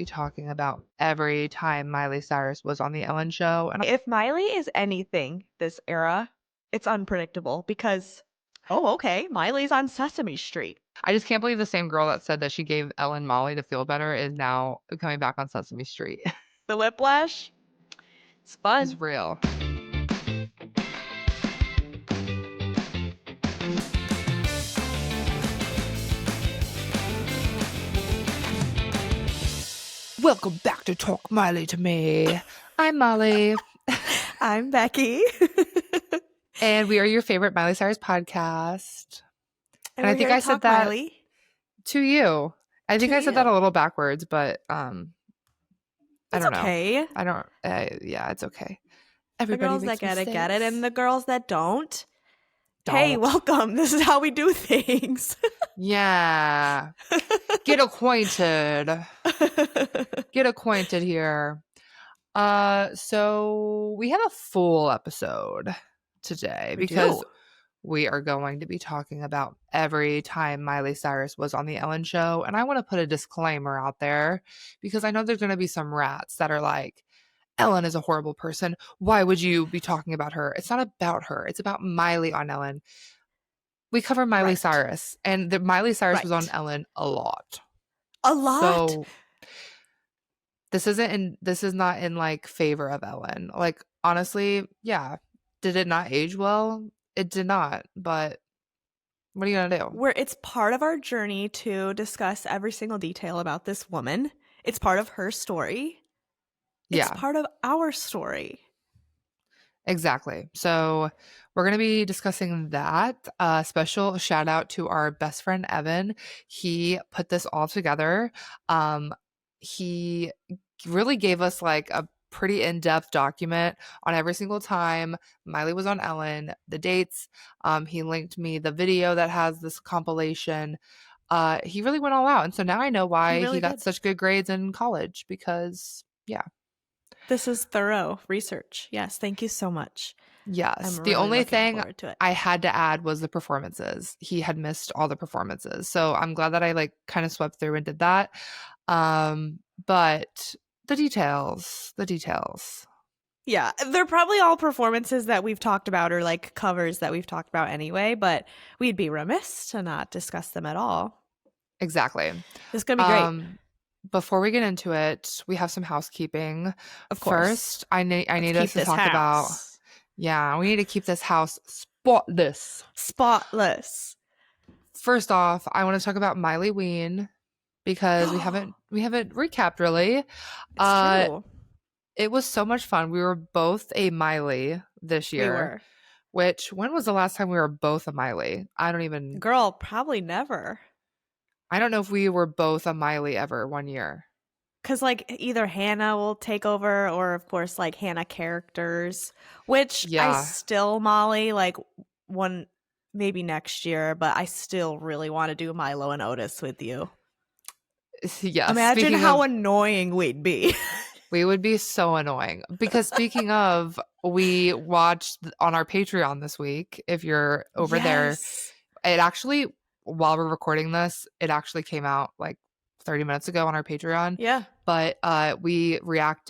be talking about every time Miley Cyrus was on the Ellen show. And If Miley is anything this era, it's unpredictable because, oh, okay, Miley's on Sesame Street. I just can't believe the same girl that said that she gave Ellen Molly to feel better is now coming back on Sesame Street. The whiplash, it's fun. It's real. Welcome back to Talk Miley to Me. I'm Molly. I'm Becky. And we are your favorite Miley Cyrus podcast. And I think I said that Miley. to you. I think I said that a little backwards, but I don't know. Okay. I don't. Yeah, it's okay. Everybody, the girls that get it, and the girls that don't. Don't. Hey, welcome. This is how we do things. Yeah. Get acquainted. Get acquainted here. So we have a full episode today because we are going to be talking about every time Miley Cyrus was on the Ellen show. And I want to put a disclaimer out there because I know there's going to be some rats that are like, Ellen is a horrible person. Why would you be talking about her? It's not about her. It's about Miley on Ellen. We cover Miley Cyrus, and Miley Cyrus was on Ellen a lot. A lot. So this is not in like favor of Ellen. Like honestly, yeah. Did it not age well? It did not. But what are you gonna do? It's part of our journey to discuss every single detail about this woman. It's part of her story. It's part of our story. Exactly. So we're going to be discussing that. Special shout out to our best friend, Evan. He put this all together. He really gave us like a pretty in-depth document on every single time Miley was on Ellen, the dates. He linked me the video that has this compilation. He really went all out. And so now I know why he got such good grades in college because, yeah. This is thorough research. Yes, thank you so much. Yes. The only thing I had to add was the performances. He had missed all the performances. So I'm glad that I like kind of swept through and did that. But the details. Yeah, they're probably all performances that we've talked about or like covers that we've talked about anyway, but we'd be remiss to not discuss them at all. Exactly. This is going to be great. Before we get into it, we have some housekeeping. Of course. First, I need us to talk about. Yeah, we need to keep this house spotless. Spotless. First off, I want to talk about mileyween because we haven't recapped really. It's true. It was so much fun. We were both a Miley this year. We were. When was the last time we were both a Miley? I don't even. Girl, probably never. I don't know if we were both a Miley ever one year. Because, like, either Hannah will take over or, of course, like, Hannah characters. Which I still, Molly, like, one maybe next year. But I still really want to do Milo and Otis with you. Yes. Imagine how annoying we'd be. We would be so annoying. Because speaking of, we watched on our Patreon this week. If you're over there, it actually... While we're recording this, it actually came out like 30 minutes ago on our Patreon. Yeah. But we rewatched,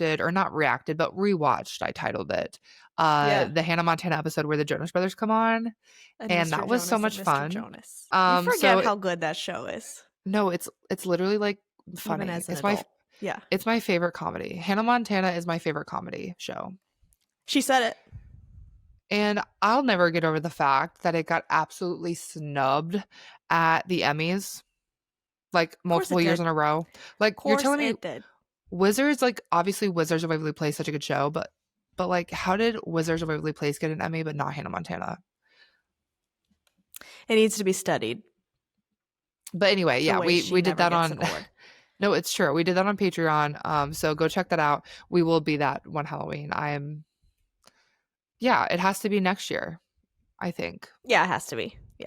I titled it, the Hannah Montana episode where the Jonas Brothers come on. And that was so much fun. Jonas. You forget how good that show is. No, it's literally like funny. Even as an adult. It's my favorite comedy. Hannah Montana is my favorite comedy show. She said it. And I'll never get over the fact that it got absolutely snubbed at the Emmys, like multiple years in a row. Like you're telling me Wizards, like obviously Wizards of Waverly Place is such a good show, but like how did Wizards of Waverly Place get an Emmy but not Hannah Montana? It needs to be studied. But anyway, yeah, we did that on No, it's true. We did that on Patreon. So go check that out. We will be that one Halloween. Yeah, it has to be next year, I think. Yeah, it has to be. Yeah.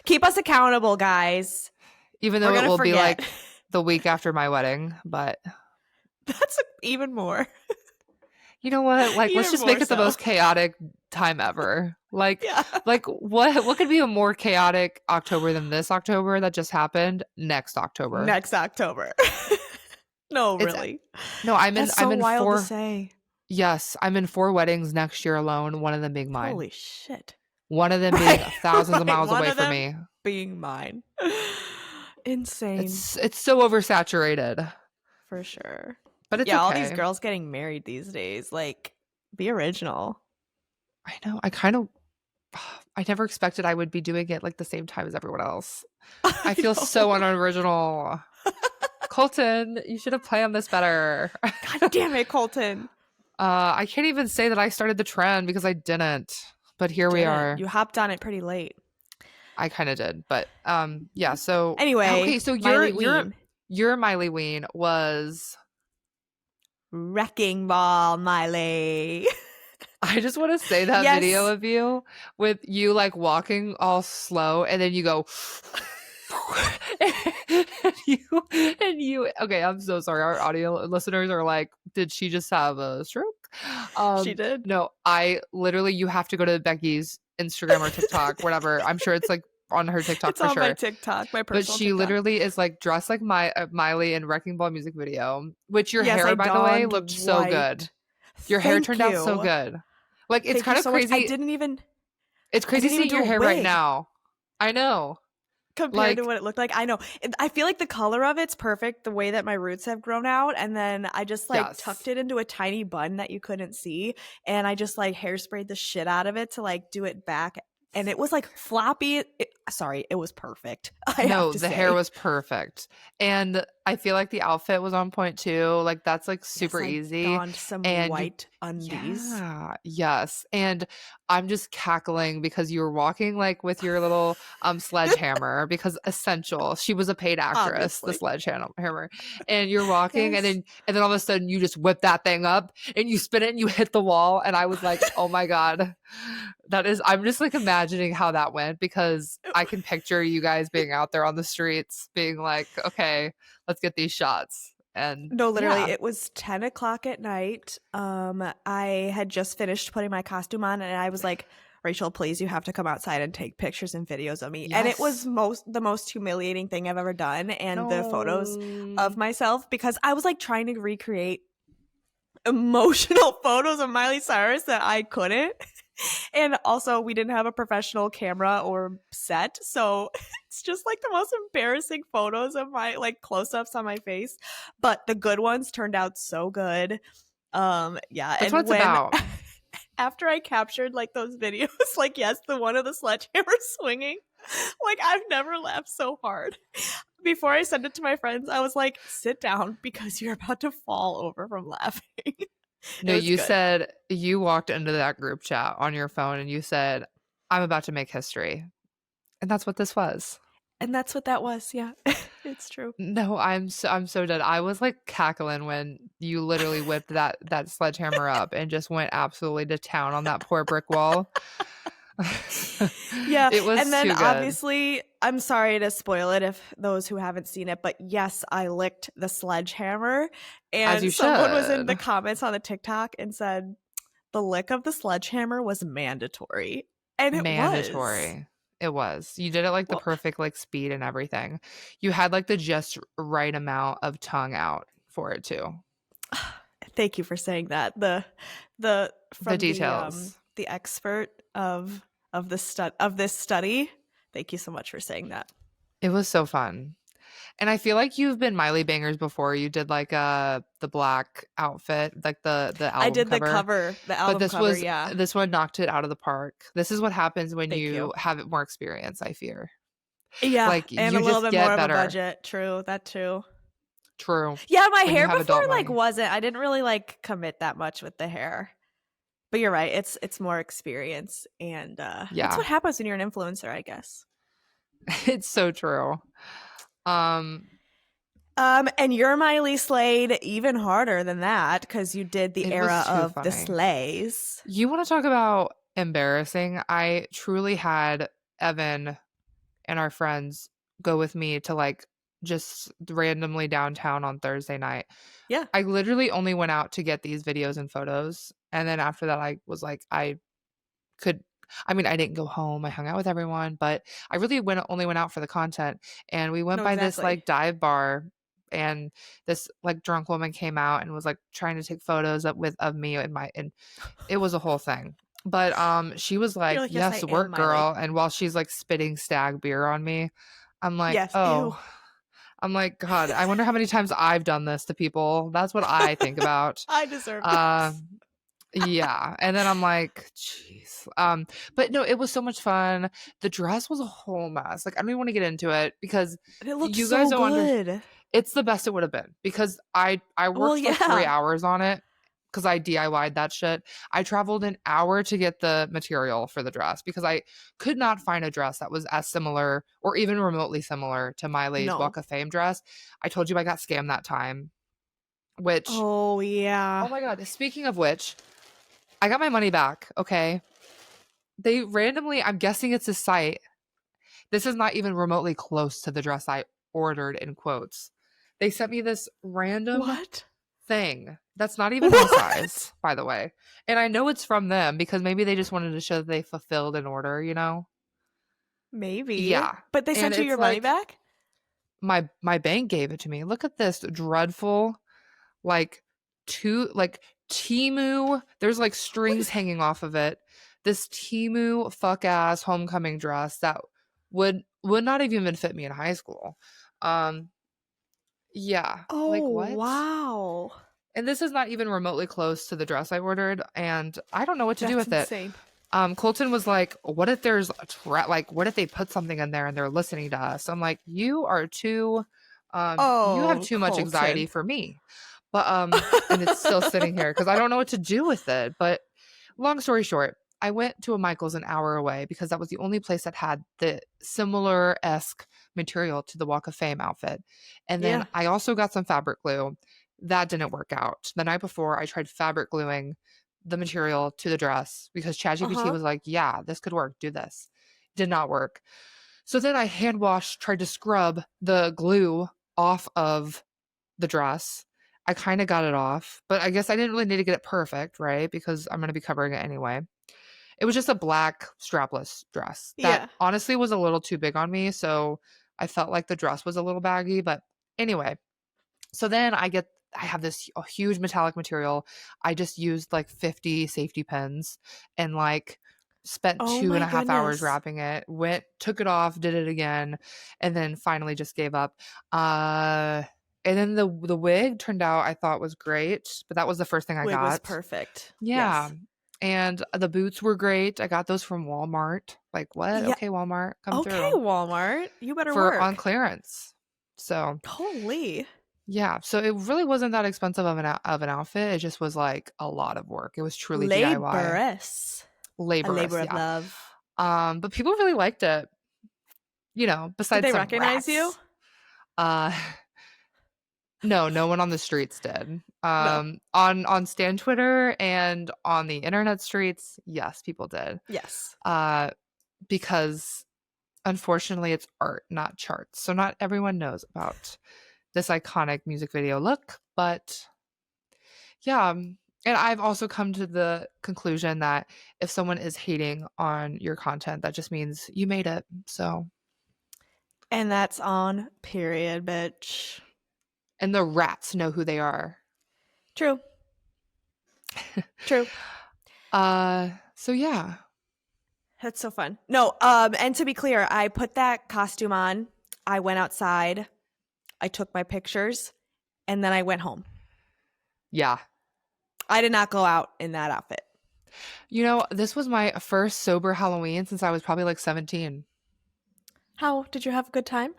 Keep us accountable, guys. Even though it will be like the week after my wedding, but that's even more. You know what? Like, let's just make it the most chaotic time ever. Like, like what could be a more chaotic October than this October that just happened? Next October. No, It's really. no, That's I'm so in wild to 4. say. Yes, I'm in 4 weddings next year alone, one of them being mine. Holy shit. One of them being Right. thousands of Right. miles One away of from them me. being mine. Insane. It's so oversaturated, For sure. but it's Yeah, all these okay. girls getting married these days. Like, be original. I know. I never expected I would be doing it like the same time as everyone else. I I feel know. so unoriginal. Colton, you should have planned this better. God damn it, Colton. I can't even say that I started the trend because I didn't. But You here we didn't. are. You hopped on it pretty late. I kind of did. But yeah, so Anyway, okay, so Miley Ween. your Miley Ween was Wrecking Ball, Miley. I just want to say that video Yes. of you with you like walking all slow and then you go and you okay, I'm so sorry. Our audio listeners are like, did she just have a stroke? She did. No, I literally you have to go to Becky's Instagram or TikTok, whatever. I'm sure it's like on her TikTok It's for on my sure. TikTok, my But personal she TikTok. literally is like dressed like Miley in Wrecking Ball music video, which your Yes, I hair, by the way, donned looked so white. good. Your hair Thank turned out so you. good. Like it's Thank you kind of so much. crazy. It's I crazy didn't even seeing do your a hair right wig now. I know. compared to Like, what it looked like. I know. I feel like the color of it's perfect the way that my roots have grown out. And then I just like tucked yes. it into a tiny bun that you couldn't see. And I just like hairsprayed the shit out of it to like do it back. And it was like floppy. Sorry, it was perfect. I have No, to the hair say. was perfect. And I feel like the outfit was on point too. Like that's like Yes, super I easy. donned some And you white undies. yeah, yes. And I'm just cackling because you were walking like with your little sledgehammer because essential. She was a paid actress, the Obviously. sledgehammer. And you're walking Yes. and then all of a sudden you just whip that thing up and you spin it and you hit the wall and I was like, "Oh my God." I'm just like imagining how that went because I can picture you guys being out there on the streets being like, okay, let's get these shots. And No, literally, yeah, it was 10 o'clock at night. I had just finished putting my costume on, and I was like, Rachel, please, you have to come outside and take pictures and videos of me. And it was yes. the most humiliating thing I've ever done. And the photos of No. myself, because I was like trying to recreate emotional photos of Miley Cyrus that I couldn't. And also, we didn't have a professional camera or set, so it's just like the most embarrassing photos of my like close-ups on my face. But the good ones turned out so good. Yeah, That's what and it's when about. after I captured like those videos, like yes, the one of the sledgehammer swinging, like I've never laughed so hard. Before I sent it to my friends, I was like, "Sit down because you're about to fall over from laughing." It No, was you good. said you walked into that group chat on your phone and you said, I'm about to make history. And that's what this was. And that's what that was. Yeah. It's true. No, I'm so dead. I was like cackling when you literally whipped that sledgehammer up and just went absolutely to town on that poor brick wall. Yeah, It and was then too good. obviously, I'm sorry to spoil it if those who haven't seen it, but yes, I licked the sledgehammer, As you and someone was in the should. comments on the TikTok and said the lick of the sledgehammer was mandatory, and it was. Mandatory. It was. You did it like the Well, perfect like speed and everything. You had like the just right amount of tongue out for it too. thank you for saying that. The The from details. the expert of this study. Thank you so much for saying that. It was so fun. And I feel like you've been Miley bangers before. You did like the black outfit, like the I album did the cover. cover, the But album cover, yeah. this one knocked it out of the park. This is what happens when Thank you you. have more experience, I fear. Yeah, Like and a you little just bit more get of a better. budget. True, that too. True. Yeah, my When you hair have before adult like money. wasn't. I didn't really like commit that much with the hair. But you're right. It's more experience, and that's Yeah. what happens when you're an influencer, I guess. It's so true. Um And you're Miley slayed even harder than that because you did the it was era too of the funny. slays. You want to talk about embarrassing? I truly had Evan and our friends go with me to like just randomly downtown on Thursday night. Yeah. I literally only went out to get these videos and photos. And then after that, I was like, could, I mean, I didn't go home. I hung out with everyone, but I really only went out for the content. And we went No, by this exactly. like dive bar and this like drunk woman came out and was like trying to take photos of me and it was a whole thing. But she was You're like, like, yes, I "Yes, am work, Miley. girl." And while she's like spitting stag beer on me, I'm like, Yes. Ew. "Oh." I'm like, "God, I wonder how many times I've done this to people." That's what I think about. I deserve this. Um yeah. And then I'm like, "Jeez." But no, it was so much fun. The dress was a whole mess. Like I don't even want to get into it because And it looked you guys so don't understand. good. It's the best it would have been because I Well, worked like 3 yeah. hours on it because I DIY'd that shit. I traveled an hour to get the material for the dress because I could not find a dress that was as similar or even remotely similar to Miley's No. Walk of Fame dress. I told you I got scammed that time, which, Oh, yeah. oh my God, speaking of which, I got my money back, okay? They randomly, I'm guessing it's a site. This is not even remotely close to the dress I ordered in quotes. They sent me this random What? thing that's not even my What? size, by the way. And I know it's from them because maybe they just wanted to show that they fulfilled an order, you know? Maybe. Yeah. But they And sent you it's your money like back? my bank gave it to me. Look at this dreadful like like Timu. There's like What strings is that? hanging off of it. This Timu fuck ass homecoming dress that would not have even fit me in high school. Um yeah, like Oh, what? wow. And this is not even remotely close to the dress I ordered, and I don't know what to do That's with it. insane. Colton was like, "What if there's like, what if they put something in there and they're listening to us?" I'm like, you have Oh, too much anxiety Colton. for me." But and it's still sitting here because I don't know what to do with it. But long story short, I went to a Michael's an hour away because that was the only place that had the similar esque material to the Walk of Fame outfit. And then Yeah. I also got some fabric glue. That didn't work out. The night before, I tried fabric gluing the material to the dress because ChatGPT Uh-huh. was like, "Yeah, this could work. Do this." Did not work. So then I hand washed, tried to scrub the glue off of the dress. I kind of got it off, but I guess I didn't really need to get it perfect, right? Because I'm going to be covering it anyway. It was just a black strapless dress that Yeah. honestly was a little too big on me. So I felt like the dress was a little baggy. But anyway, so then I have this a huge metallic material. I just used like 50 safety pins and like spent Oh two and my a half hours goodness. wrapping it, took it off, did it again, and then finally just gave up. And then the wig turned out I thought was great, but that was the first thing I Wig was got. perfect. Yeah. Yes. And the boots were great. I got those from Walmart. Like, what? Yeah. Okay, Walmart, come Okay, through Walmart. You better for on work. clearance. So, Holy. yeah, so it really wasn't that expensive of an outfit. It just was like a lot of work. It was truly DIY. Laborious. A labor Laborious, of yeah. love. But people really liked it, Did besides they some recognize you? rats. Uh no one on the streets did. No. On Stan Twitter and on the internet streets, yes, people did. Yes. Because unfortunately it's art, not charts. So not everyone knows about this iconic music video look, but yeah. And I've also come to the conclusion that if someone is hating on your content, that just means you made it. So, And that's on period, bitch. and the rats know who they are. True. True. So yeah. That's so fun. No, and to be clear, I put that costume on. I went outside. I took my pictures, and then I went home. Yeah. I did not go out in that outfit. This was my first sober Halloween since I was probably like 17. How did you have a good time?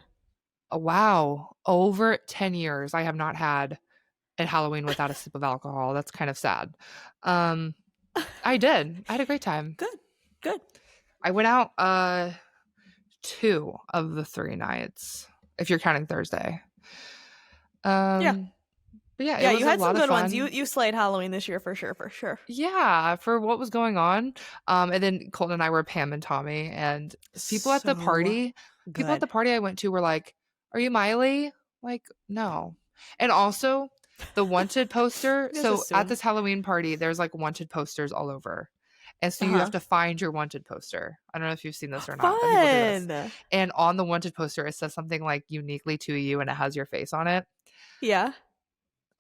Wow. Over 10 years I have not had a Halloween without a sip of alcohol. That's kind of sad. I did. I had a great time. Good. Good. I went out 2 of the 3 nights, if you're counting Thursday. Yeah. But yeah, it Yeah, was you a had some lot of good ones. fun. You slayed Halloween this year for sure, for sure. Yeah, for what was going on. And then Colton and I were Pam and Tommy, and people at the So good. party I went to were like, "Are you Miley?" Like, no. And also the wanted poster. Just So at assume. this Halloween party, there's like wanted posters all over. And so you have Uh-huh. to find your wanted poster. I don't know if you've seen this or not, but people do this. Fun. And on the wanted poster, it says something like uniquely to you and it has your face on it. Yeah.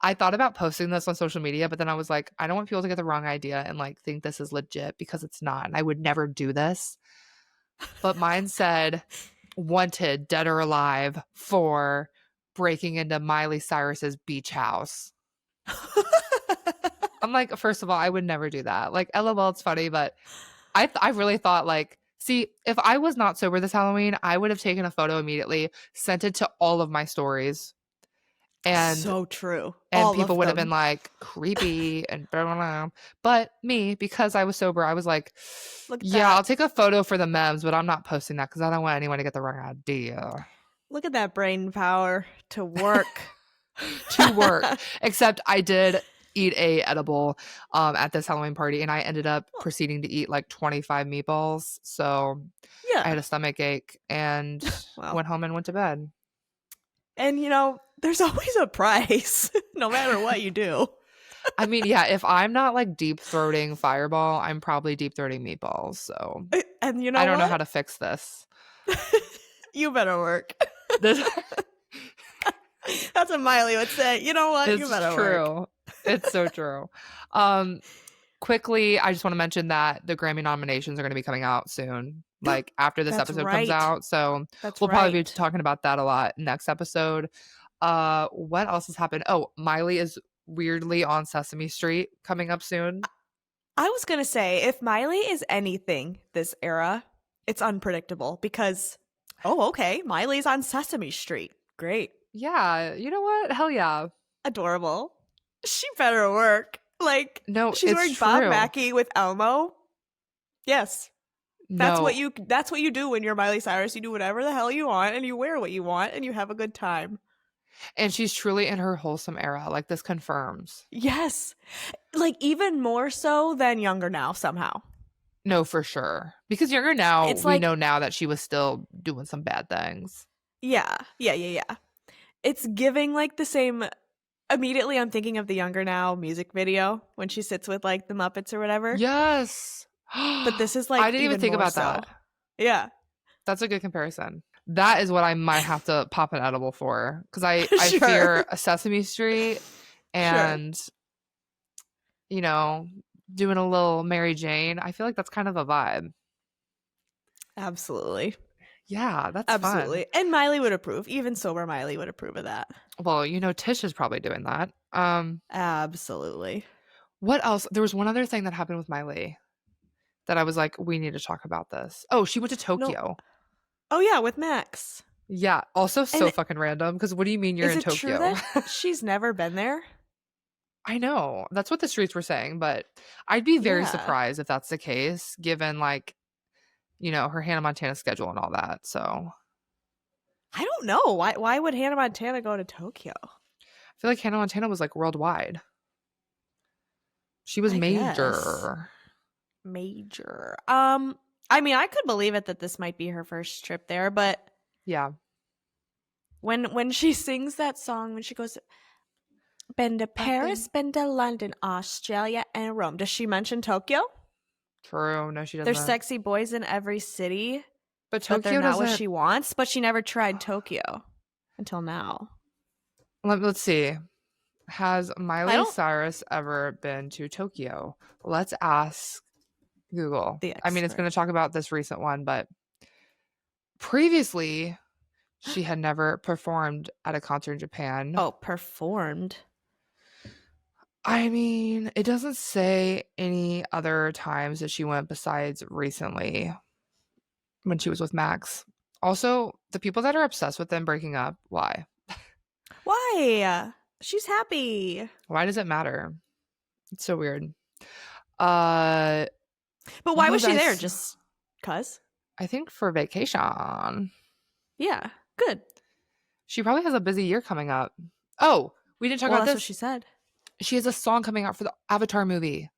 I thought about posting this on social media, but then I was like, I don't want people to get the wrong idea and like think this is legit because it's not. And I would never do this. But mine said, wanted, dead or alive, for breaking into Miley Cyrus's beach house. I'm like, first of all, I would never do that. Like, LOL, it's funny, but I really thought like, see, if I was not sober this Halloween, I would have taken a photo immediately, sent it to all of my stories, and So true. and All people of would have been them. like creepy and blah, blah, blah. But me, because I was sober, I was like, Look at yeah, that. I'll take a photo for the memes, but I'm not posting that because I don't want anyone to get the wrong idea. Look at that brain power to work. To work. Except I did eat a edible at this Halloween party, and I ended up proceeding to eat like 25 meatballs. So I Yeah. had a stomach ache and Well, went home and went to bed. and there's always a price, no matter what you do. I mean, yeah, if I'm not like deep throating Fireball, I'm probably deep throating meatballs. So And you I know don't know what? how to fix this. You better work. This That's what Miley would say. You know what? You it's better work. true. It's so true. Quickly, I just want to mention that the Grammy nominations are going to be coming out soon, like after this That's episode comes right. out. So That's we'll probably be right. talking about that a lot next episode. What else has happened? Oh, Miley is weirdly on Sesame Street coming up soon. I was going to say, if Miley is anything this era, it's unpredictable because, oh, okay, Miley's on Sesame Street. Great. Yeah, you know what? Hell yeah. Adorable. She better work. Like, No, she's it's wearing Bob true. Mackie with Elmo. Yes. That's No, what you do when you're Miley Cyrus. You do whatever the hell you want and you wear what you want and you have a good time. and she's truly in her wholesome era. Like this confirms. Yes. Like even more so than Younger Now somehow. No, for sure. Because younger now, It's we like, know now that she was still doing some bad things. yeah. It's giving like the same. Immediately I'm thinking of the Younger Now music video when she sits with like the Muppets or whatever. Yes. But this is like I didn't even think more about so. that. Yeah. That's a good comparison. That is what I might have to pop an edible for because I Sure. fear a Sesame Street and, Sure. doing a little Mary Jane. I feel like that's kind of a vibe. Absolutely. Yeah, that's Absolutely. fun. And Miley would approve. Even sober Miley would approve of that. Well, Tish is probably doing that. Absolutely. What else? There was one other thing that happened with Miley that I was like, we need to talk about this. Oh, she went to No. Tokyo. Oh yeah, with Max. Yeah, also so And fucking random because what do you mean you're is in it true Tokyo? that she's never been there? I know. That's what the streets were saying, but I'd be very Yeah. surprised if that's the case given like, her Hannah Montana schedule and all that. So I don't know. Why would Hannah Montana go to Tokyo? I feel like Hannah Montana was like worldwide. She was I major. guess. Major. I mean, I could believe it that this might be her first trip there, but Yeah. when she sings that song, when she goes, been to Paris, been to London, Australia, and Rome. Does she mention Tokyo? True. No, she doesn't. There's sexy boys in every city, but but they're Tokyo not what doesn't. she wants. But she never tried Tokyo until now. Let's see. Has Miley don't- Cyrus ever been to Tokyo? Let's ask Google. I mean, it's expert. going to talk about this recent one, but previously she had never performed at a concert in Japan. Oh, performed. I mean, it doesn't say any other times that she went besides recently when she was with Max. Also, the people that are obsessed with them breaking up, why? Why? She's happy. Why does it matter? It's so weird. But why was she there? Just cuz? I think for vacation. Yeah, good. She probably has a busy year coming up. Oh, we didn't talk about That's this. what she said. She has a song coming out for the Avatar movie.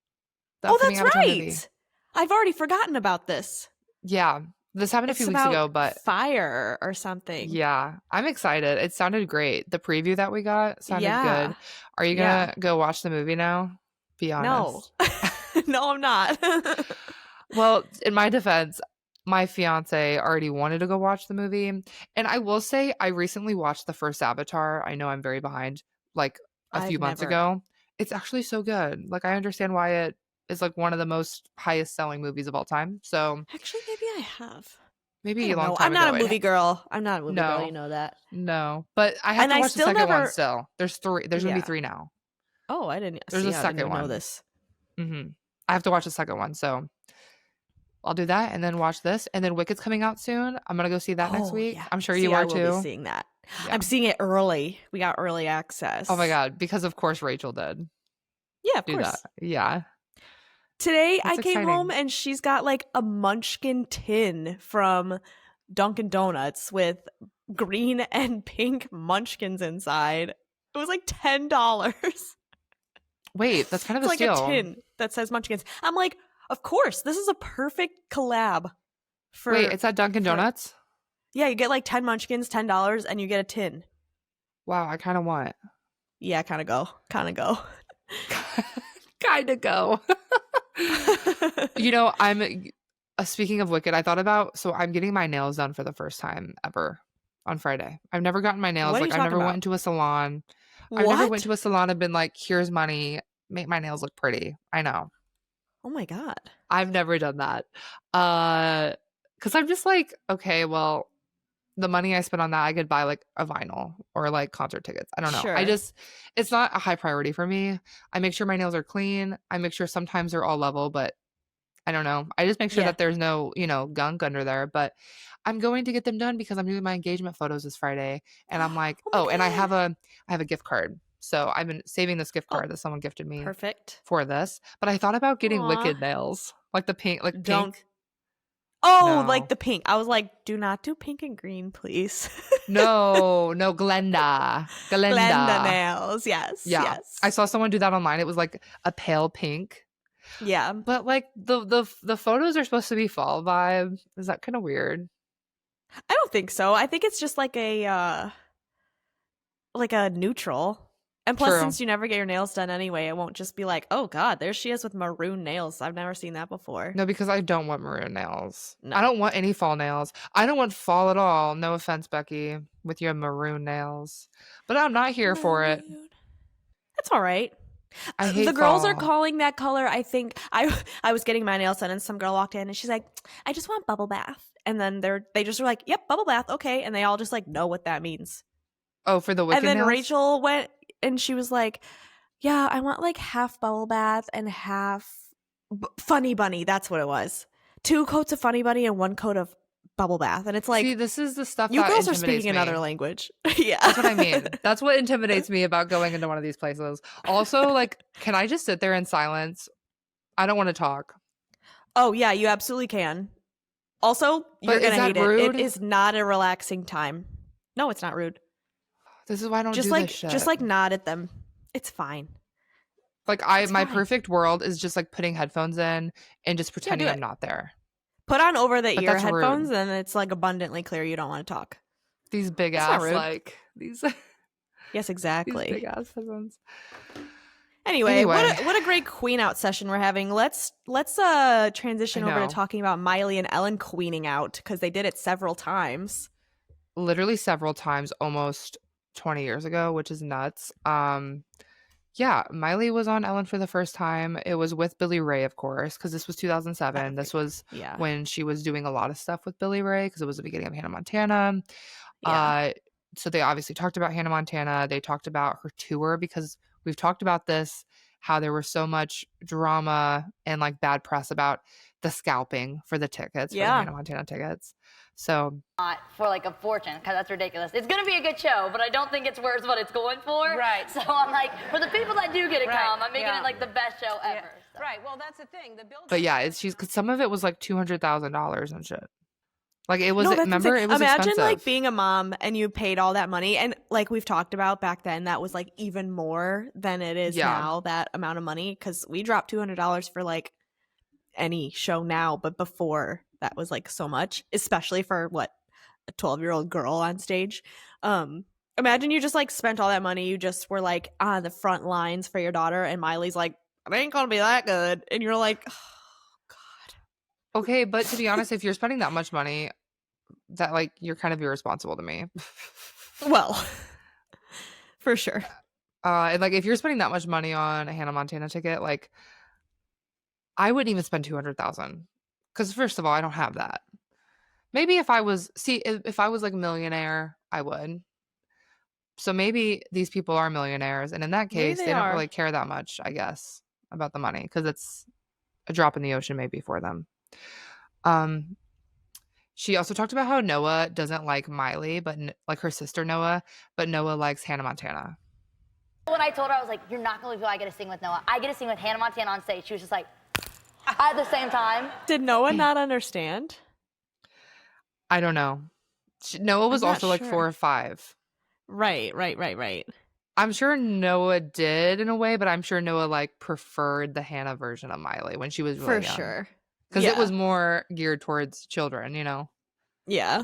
Oh, that's right. I've already forgotten about this. Yeah. This happened a few weeks ago, but fire or something. Yeah. I'm excited. It sounded great. The preview that we got sounded good. Are you going to go watch the movie now? Be honest. No. No, I'm not. Well, in my defense, my fiance already wanted to go watch the movie. And I will say, I recently watched the first Avatar. I know I'm very behind, like a few I've months never. ago. It's actually so good. Like I understand why it is like one of the most highest selling movies of all time. So Actually, maybe I have. I maybe a don't long know. time I'm not ago. a movie girl. I'm not a movie girl. You No, know that. no. But I have And to I watch the still second one never. still. There's three. There's gonna be Yeah. three now. Oh, I didn't There's a see. I didn't second even know one. this. I have to watch the second one. So I'll do that and then watch this. And then Wicked's coming out soon. I'm gonna go see that next Oh, week. yeah. I'm sure you See, I are will be too. seeing that. Yeah. I'm seeing it early. We got early Oh my access. God. Because of course Rachel did Yeah, of do that. course. Yeah. Today I That's came home exciting. and she's got like a munchkin tin from Dunkin' Donuts with green and pink munchkins inside. It was like $10. Wait, that's kind of It's a like a steal. tin that says munchkins. I'm like, of course, this is a perfect collab Wait, for it's at Dunkin' for Donuts? yeah, you get like 10 munchkins, $10, and you get a tin. Wow, I kind of want. Yeah, kind of go. Kind of go. Kind of go. You know, I'm speaking of Wicked, I thought about so I'm getting my nails done for the first time ever on Friday. I've never gotten my nails What are you like I've talking never went about? into a salon. I've never went What? to a salon and been like, here's money, make my nails look pretty. I know. Oh my God. I've never done that. Because I'm just like, okay, well, the money I spent on that, I could buy like a vinyl or like concert tickets. I don't know. Sure. It's not a high priority for me. I make sure my nails are clean. I make sure sometimes they're all level, but I don't know. I just make sure Yeah. that there's no, gunk under there. But I'm going to get them done because I'm doing my engagement photos this Friday. And I'm like, Oh my oh, and God. I have a gift card. So I've been saving this gift Oh, card that someone gifted me perfect. for this. But I thought about getting Aw. Wicked nails. Like the pink, like Don't. pink. Oh, like No. the pink. I was like, do not do pink and green, please. No, no, Glenda. Glenda Glenda. nails. Yes. Yeah. I Yes. saw someone do that online. It was like a pale pink. Yeah. But like the photos are supposed to be fall vibe. Is that kind of weird? I don't think so. I think it's just like a neutral. And plus, True. since you never get your nails done anyway, it won't just be like, oh God, there she is with maroon nails. I've never seen that before. No, because I don't want maroon nails. No. I don't want any fall nails. I don't want fall at all. No offense, Becky, with your maroon nails. But I'm not here for it. Maroon. That's all right. I The hate girls are fall. calling that color. I think I was getting my nails done and some girl walked in and she's like, I just want bubble bath. And then they just were like, yep, bubble bath, okay. And they all just like know what that means. Oh, for the Wicked And then nails? Rachel went and she was like, yeah, I want like half bubble bath and half funny bunny. That's what it was. 2 coats of funny bunny and 1 coat of bubble bath. And it's like, See, this is the stuff you that girls are intimidates speaking me. another language. Yeah. That's what I mean. That's what intimidates me about going into one of these places. Also, like, can I just sit there in silence? I don't want to talk. Oh, yeah, you absolutely can. Also, you're going to hate it. It is not a relaxing time. No, it's not rude. This is why I don't do this shit. Just like nod at them. It's fine. Like my perfect world is just like putting headphones in and just pretending I'm not there. Put on over the But ear that's headphones rude. and it's like abundantly clear you don't want to talk. These big That's ass not rude. like these Yes, exactly. These big ass headphones. Anyway, what a great queen out session we're having. Let's transition over to talking about Miley and Ellen queening out because they did it several times. Literally several times, almost 20 years ago, which is nuts. Yeah, Miley was on Ellen for the first time. It was with Billy Ray, of course, because this was 2007. This was when she was doing a lot of stuff with Billy Ray because it was the beginning of Hannah Montana. Yeah. So they obviously talked about Hannah Montana. They talked about her tour because we've talked about this, how there was so much drama and like bad press about the scalping for the tickets, for the Hannah Montana tickets. So for like a fortune, because that's ridiculous. It's going to be a good show, but I don't think it's worth what it's going for. Right. So I'm like, for the people that do get to come, I'm making it like the best show ever. So. Right. Well, that's the thing. But yeah, cause some of it was like $200,000 and shit. Like it was, remember, insane. it was Imagine expensive. like being a mom and you paid all that money. And like we've talked about back then, that was like even more than it is now, that amount of money. Cause we dropped $200 for like any show now, but before that was like so much, especially for what, a 12-year-old girl on stage. Imagine you just like spent all that money. You just were like on the front lines for your daughter. And Miley's like, it ain't gonna be that good. And you're like, okay, but to be honest, if you're spending that much money, that like you're kind of irresponsible to me. Well, for sure. And like if you're spending that much money on a Hannah Montana ticket, like I wouldn't even spend 200,000 because first of all, I don't have that. Maybe if I was like a millionaire, I would. So maybe these people are millionaires, and in that case, they don't really care that much, I guess, about the money because it's a drop in the ocean maybe for them. She also talked about how Noah doesn't like Miley, but like her sister Noah, but Noah likes Hannah Montana. When I told her, I was like, you're not going to believe I get to sing with Noah. I get to sing with Hannah Montana on stage. She was just like, at the same time. Did Noah not understand? I don't know. Noah was also like 4 or 5. Right. I'm sure Noah did in a way, but I'm sure Noah like preferred the Hannah version of Miley when she was really young. For sure. Because it was more geared towards children, you know? Yeah.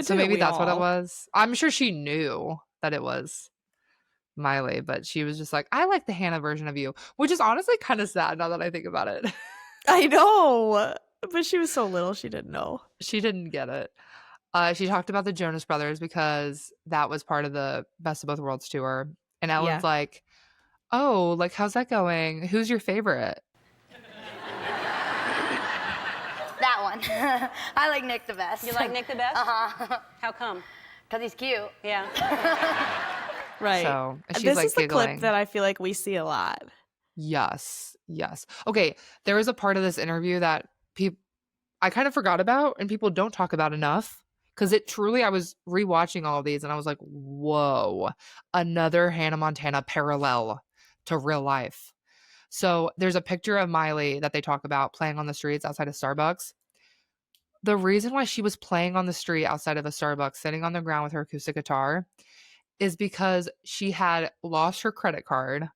So maybe that's what it was. I'm sure she knew that it was Miley, but she was just like, I like the Hannah version of you, which is honestly kind of sad now that I think about it. I know. But she was so little, she didn't know. She didn't get it. She talked about the Jonas Brothers because that was part of the Best of Both Worlds tour. And Ellen's like, oh, like, how's that going? Who's your favorite? That one. I like Nick the best. You like Nick the best? Uh-huh. How come? Because he's cute. Yeah. Right. So she's this like is the giggling. clip that I feel like we see a lot. Yes. Okay, there was a part of this interview that I kind of forgot about and people don't talk about enough because it truly, I was rewatching all of these and I was like, whoa, another Hannah Montana parallel to real life. So there's a picture of Miley that they talk about playing on the streets outside of Starbucks. The reason why she was playing on the street outside of a Starbucks, sitting on the ground with her acoustic guitar, is because she had lost her credit card.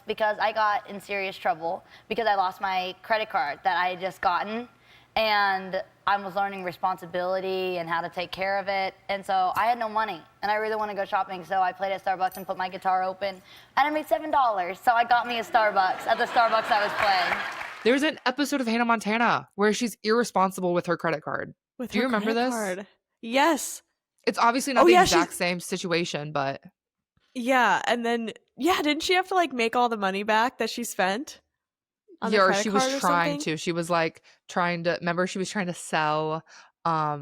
Because I got in serious trouble because I lost my credit card that I had just gotten. And I was learning responsibility and how to take care of it. And so I had no money and I really want to go shopping. So I played at Starbucks and put my guitar open and I made $7. So I got me a Starbucks at the Starbucks I was playing. There's an episode of Hannah Montana where she's irresponsible with her credit card. Do you remember this? Card. Yes. It's obviously not the exact same situation, but. Yeah. And then, didn't she have to like make all the money back that she spent? Yeah, or she was trying to. She was like trying to, remember she was trying to sell, I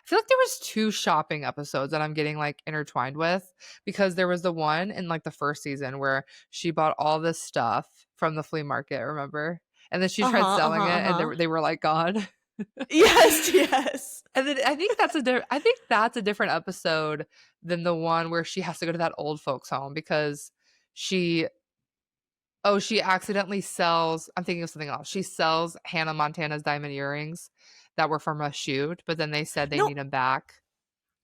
feel like there was 2 shopping episodes that I'm getting like intertwined with because there was the one in like the first season where she bought all this stuff from the flea market, remember? And then she tried selling it and they were like gone. Yes. And then I think that's a different episode than the one where she has to go to that old folks home because she accidentally sells, I'm thinking of something else. She sells Hannah Montana's diamond earrings that were from a shoot, but then they said they need them back.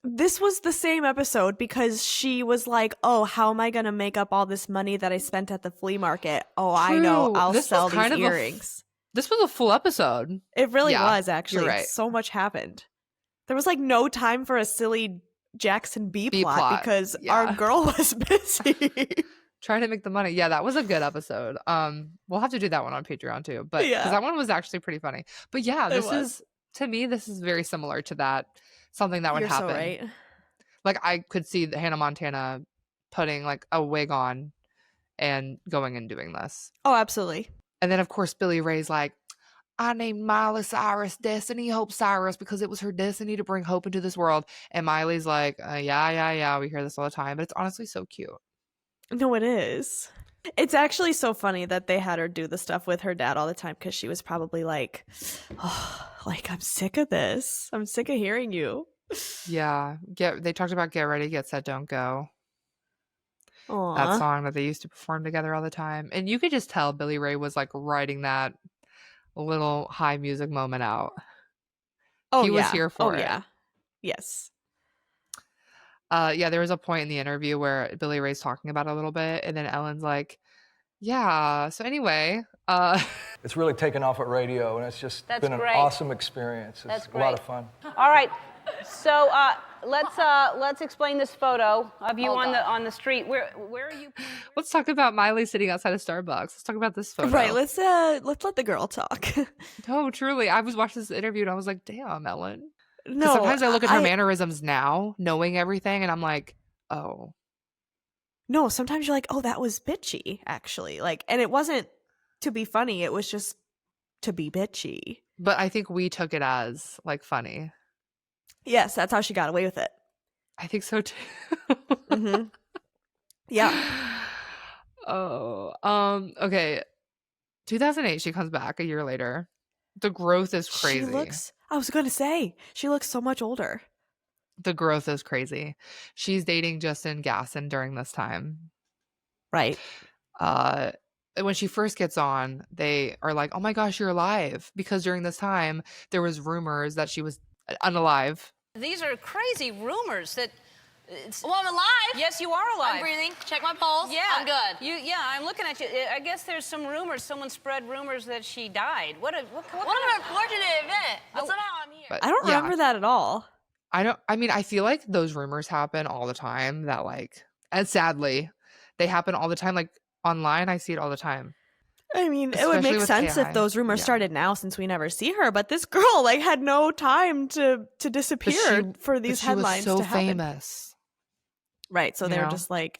This was the same episode because she was like, oh, how am I going to make up all this money that I spent at the flea market? Oh, true. I know. I'll sell these earrings. This was a full episode. It really was, actually. You're right. So much happened. There was like no time for a silly Jackson B plot because our girl was busy. Trying to make the money. Yeah, that was a good episode. We'll have to do that one on Patreon too. But because that one was actually pretty funny. But yeah, to me, this is very similar to that. Something that would happen. So right. Like I could see Hannah Montana putting like a wig on and going and doing this. Oh, absolutely. And then of course Billy Ray's like, I named Miley Cyrus Destiny Hope Cyrus because it was her destiny to bring hope into this world. And Miley's like, yeah, we hear this all the time. But it's honestly so cute. No, it is. It's actually so funny that they had her do the stuff with her dad all the time because she was probably like, I'm sick of this. I'm sick of hearing you. Yeah. They talked about Get Ready, Get Set, Don't Go. Aww. That song that they used to perform together all the time. And you could just tell Billy Ray was like writing that little high music moment out. He was here for it. Yeah. Yes. There was a point in the interview where Billy Ray's talking about it a little bit, and then Ellen's like, yeah, so anyway. It's really taken off at radio, and it's just been an awesome experience. It's a lot of fun. All right, so let's explain this photo of you on the street. Where are you? Let's talk about Miley sitting outside of Starbucks. Let's talk about this photo. Right, let's let the girl talk. No, truly. I was watching this interview, and I was like, damn, Ellen. No, sometimes I look at her mannerisms now, knowing everything, and I'm like, oh. No, sometimes you're like, oh, that was bitchy, actually. Like, and it wasn't to be funny. It was just to be bitchy. But I think we took it as like funny. Yes, that's how she got away with it. I think so too. Mm-hmm. Yeah. Oh, okay. 2008, she comes back a year later. The growth is crazy. I was going to say, she looks so much older. The growth is crazy. She's dating Justin Gasson during this time. Right. When she first gets on, they are like, oh my gosh, you're alive. Because during this time, there was rumors that she was unalive. These are crazy rumors that... Well, I'm alive. Yes, you are alive. I'm breathing. Check my pulse. Yeah. I'm good. I'm looking at you. I guess there's some rumors. Someone spread rumors that she died. What an unfortunate event. But somehow I'm here. I don't remember that at all. I feel like those rumors happen all the time that like, and sadly, they happen all the time. Like online, I see it all the time. I mean, it would make sense if those rumors started now since we never see her. But this girl like had no time to disappear for these headlines to happen. She was so famous. Right. So they were just like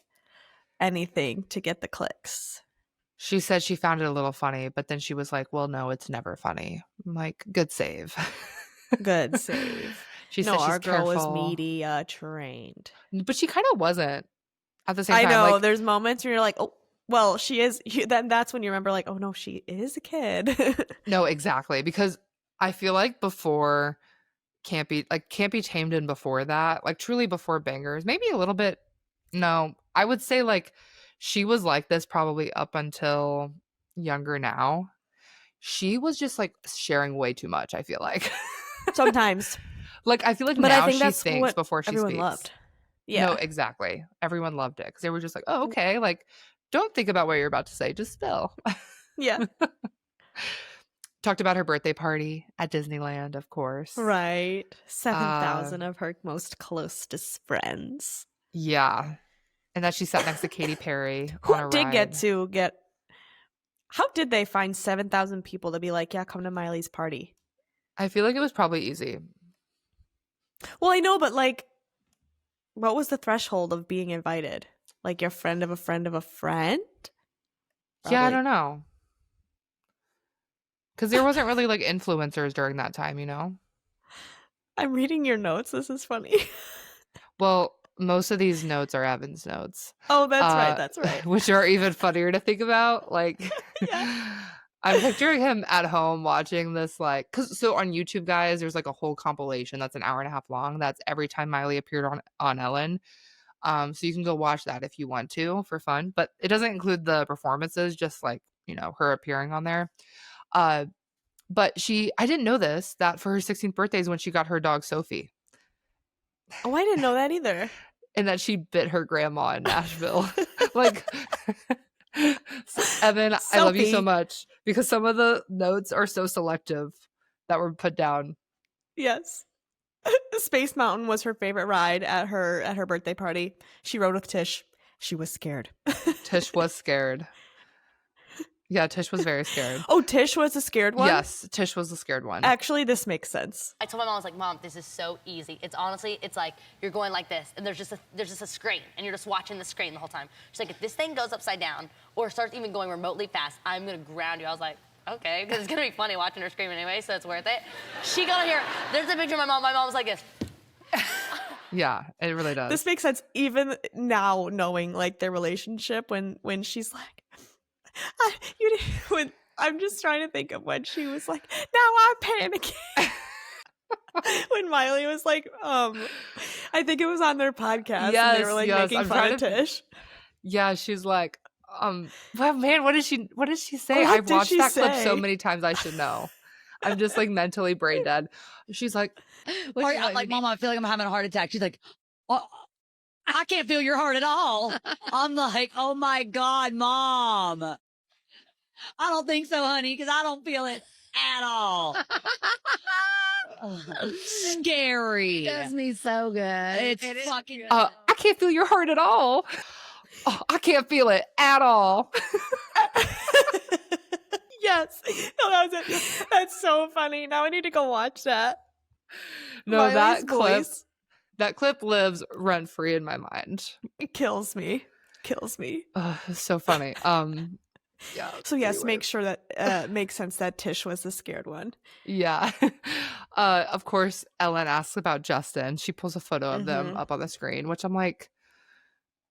anything to get the clicks. She said she found it a little funny, but then she was like, well, no, it's never funny. I'm like, good save. Good save. She said our she's girl careful. was media trained. But she kind of wasn't at the same time. I know. Like, there's moments where you're like, oh, well, she is. Then that's when you remember like, oh, no, she is a kid. No, exactly. Because I feel like before Can't Be Tamed and before that, like truly before Bangers, maybe a little bit. No, I would say like she was like this probably up until Younger Now. She was just like sharing way too much, I feel like. Sometimes. Like I feel like but now I think she that's thinks what before she everyone speaks. Loved. Yeah. No, exactly. Everyone loved it because they were just like, oh, okay. Like don't think about what you're about to say. Just spill. Yeah. Talked about her birthday party at Disneyland, of course. Right. 7,000 of her most closest friends. Yeah. And that she sat next to Katy Perry Who on a did ride. How did they find 7,000 people to be like, yeah, come to Miley's party? I feel like it was probably easy. Well, I know, but like, what was the threshold of being invited? Like your friend of a friend of a friend? Probably. Yeah, I don't know. Because there wasn't really like influencers during that time, you know? I'm reading your notes. This is funny. Well, most of these notes are Evan's notes. Oh, that's right. That's right. Which are even funnier to think about. Like, yeah. I'm picturing him at home watching this, like, so on YouTube, guys, there's like a whole compilation that's an hour and a half long. That's every time Miley appeared on Ellen. So you can go watch that if you want to for fun. But it doesn't include the performances, just like, you know, her appearing on there. But I didn't know this, that for her 16th birthday is when she got her dog Sophie. Oh, I didn't know that either. And that she bit her grandma in Nashville. Like, Evan, Sophie. I love you so much because some of the notes are so selective that were put down. Yes. Space Mountain was her favorite ride at her birthday party. She rode with Tish. She was scared. Tish was scared. Yeah, Tish was very scared. Oh, Tish was the scared one? Yes, Tish was the scared one. Actually, this makes sense. I told my mom, I was like, Mom, this is so easy. It's honestly, it's like you're going like this, and there's just a screen, and you're just watching the screen the whole time. She's like, if this thing goes upside down or starts even going remotely fast, I'm gonna ground you. I was like, okay, because it's gonna be funny watching her scream anyway, so it's worth it. She got here. There's a picture of my mom. My mom was like this. Yeah, it really does. This makes sense even now, knowing like their relationship when she's like, I'm just trying to think of when she was like, now I'm panicking. When Miley was like, I think it was on their podcast, and they were like making fun of Tish. Yeah, she's like, well, man, what did she say? I've watched that clip so many times, I should know. I'm just like mentally brain dead. She's like, like, Mom, I feel like I'm having a heart attack. She's like, oh, I can't feel your heart at all. I'm like, oh my God, Mom. I don't think so, honey, because I don't feel it at all. Scary. Does me so good. It's fucking. I can't feel your heart at all. Oh, I can't feel it at all. Yes. No, that was it. That's so funny. Now I need to go watch that. No, Miley's that clip lives rent free in my mind. It kills me. Kills me. It's so funny. Yeah. So yes, make sure that makes sense that Tish was the scared one. Yeah. Of course, Ellen asks about Justin. She pulls a photo of them up on the screen, which I'm like,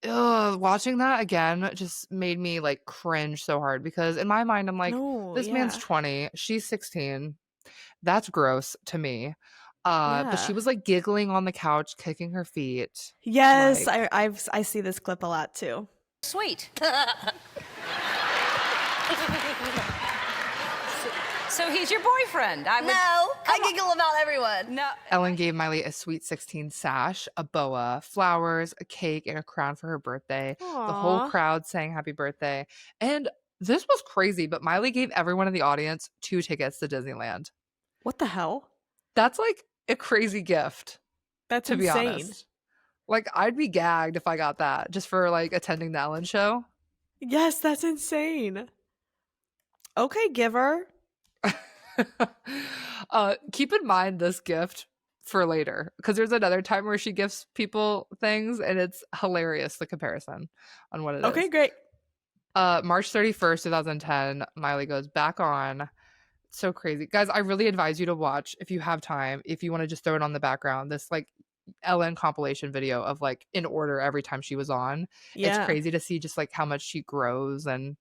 ugh, watching that again just made me like cringe so hard because in my mind, I'm like, this man's 20, she's 16. That's gross to me. But she was like giggling on the couch, kicking her feet. Yes, like, I see this clip a lot too. Sweet. So he's your boyfriend. I giggle about everyone. No. Ellen gave Miley a sweet 16 sash, a boa, flowers, a cake, and a crown for her birthday. Aww. The whole crowd sang happy birthday. And this was crazy, but Miley gave everyone in the audience 2 tickets to Disneyland. What the hell? That's like a crazy gift. That's to insane. Be honest. Like, I'd be gagged if I got that just for like attending the Ellen show. Yes, that's insane. Okay, giver. Keep in mind this gift for later because there's another time where she gifts people things and it's hilarious, the comparison on what it is. Okay, great. March 31st, 2010, Miley goes back on. So crazy. Guys, I really advise you to watch if you have time, if you want to just throw it on the background, this like Ellen compilation video of like in order every time she was on. Yeah. It's crazy to see just like how much she grows and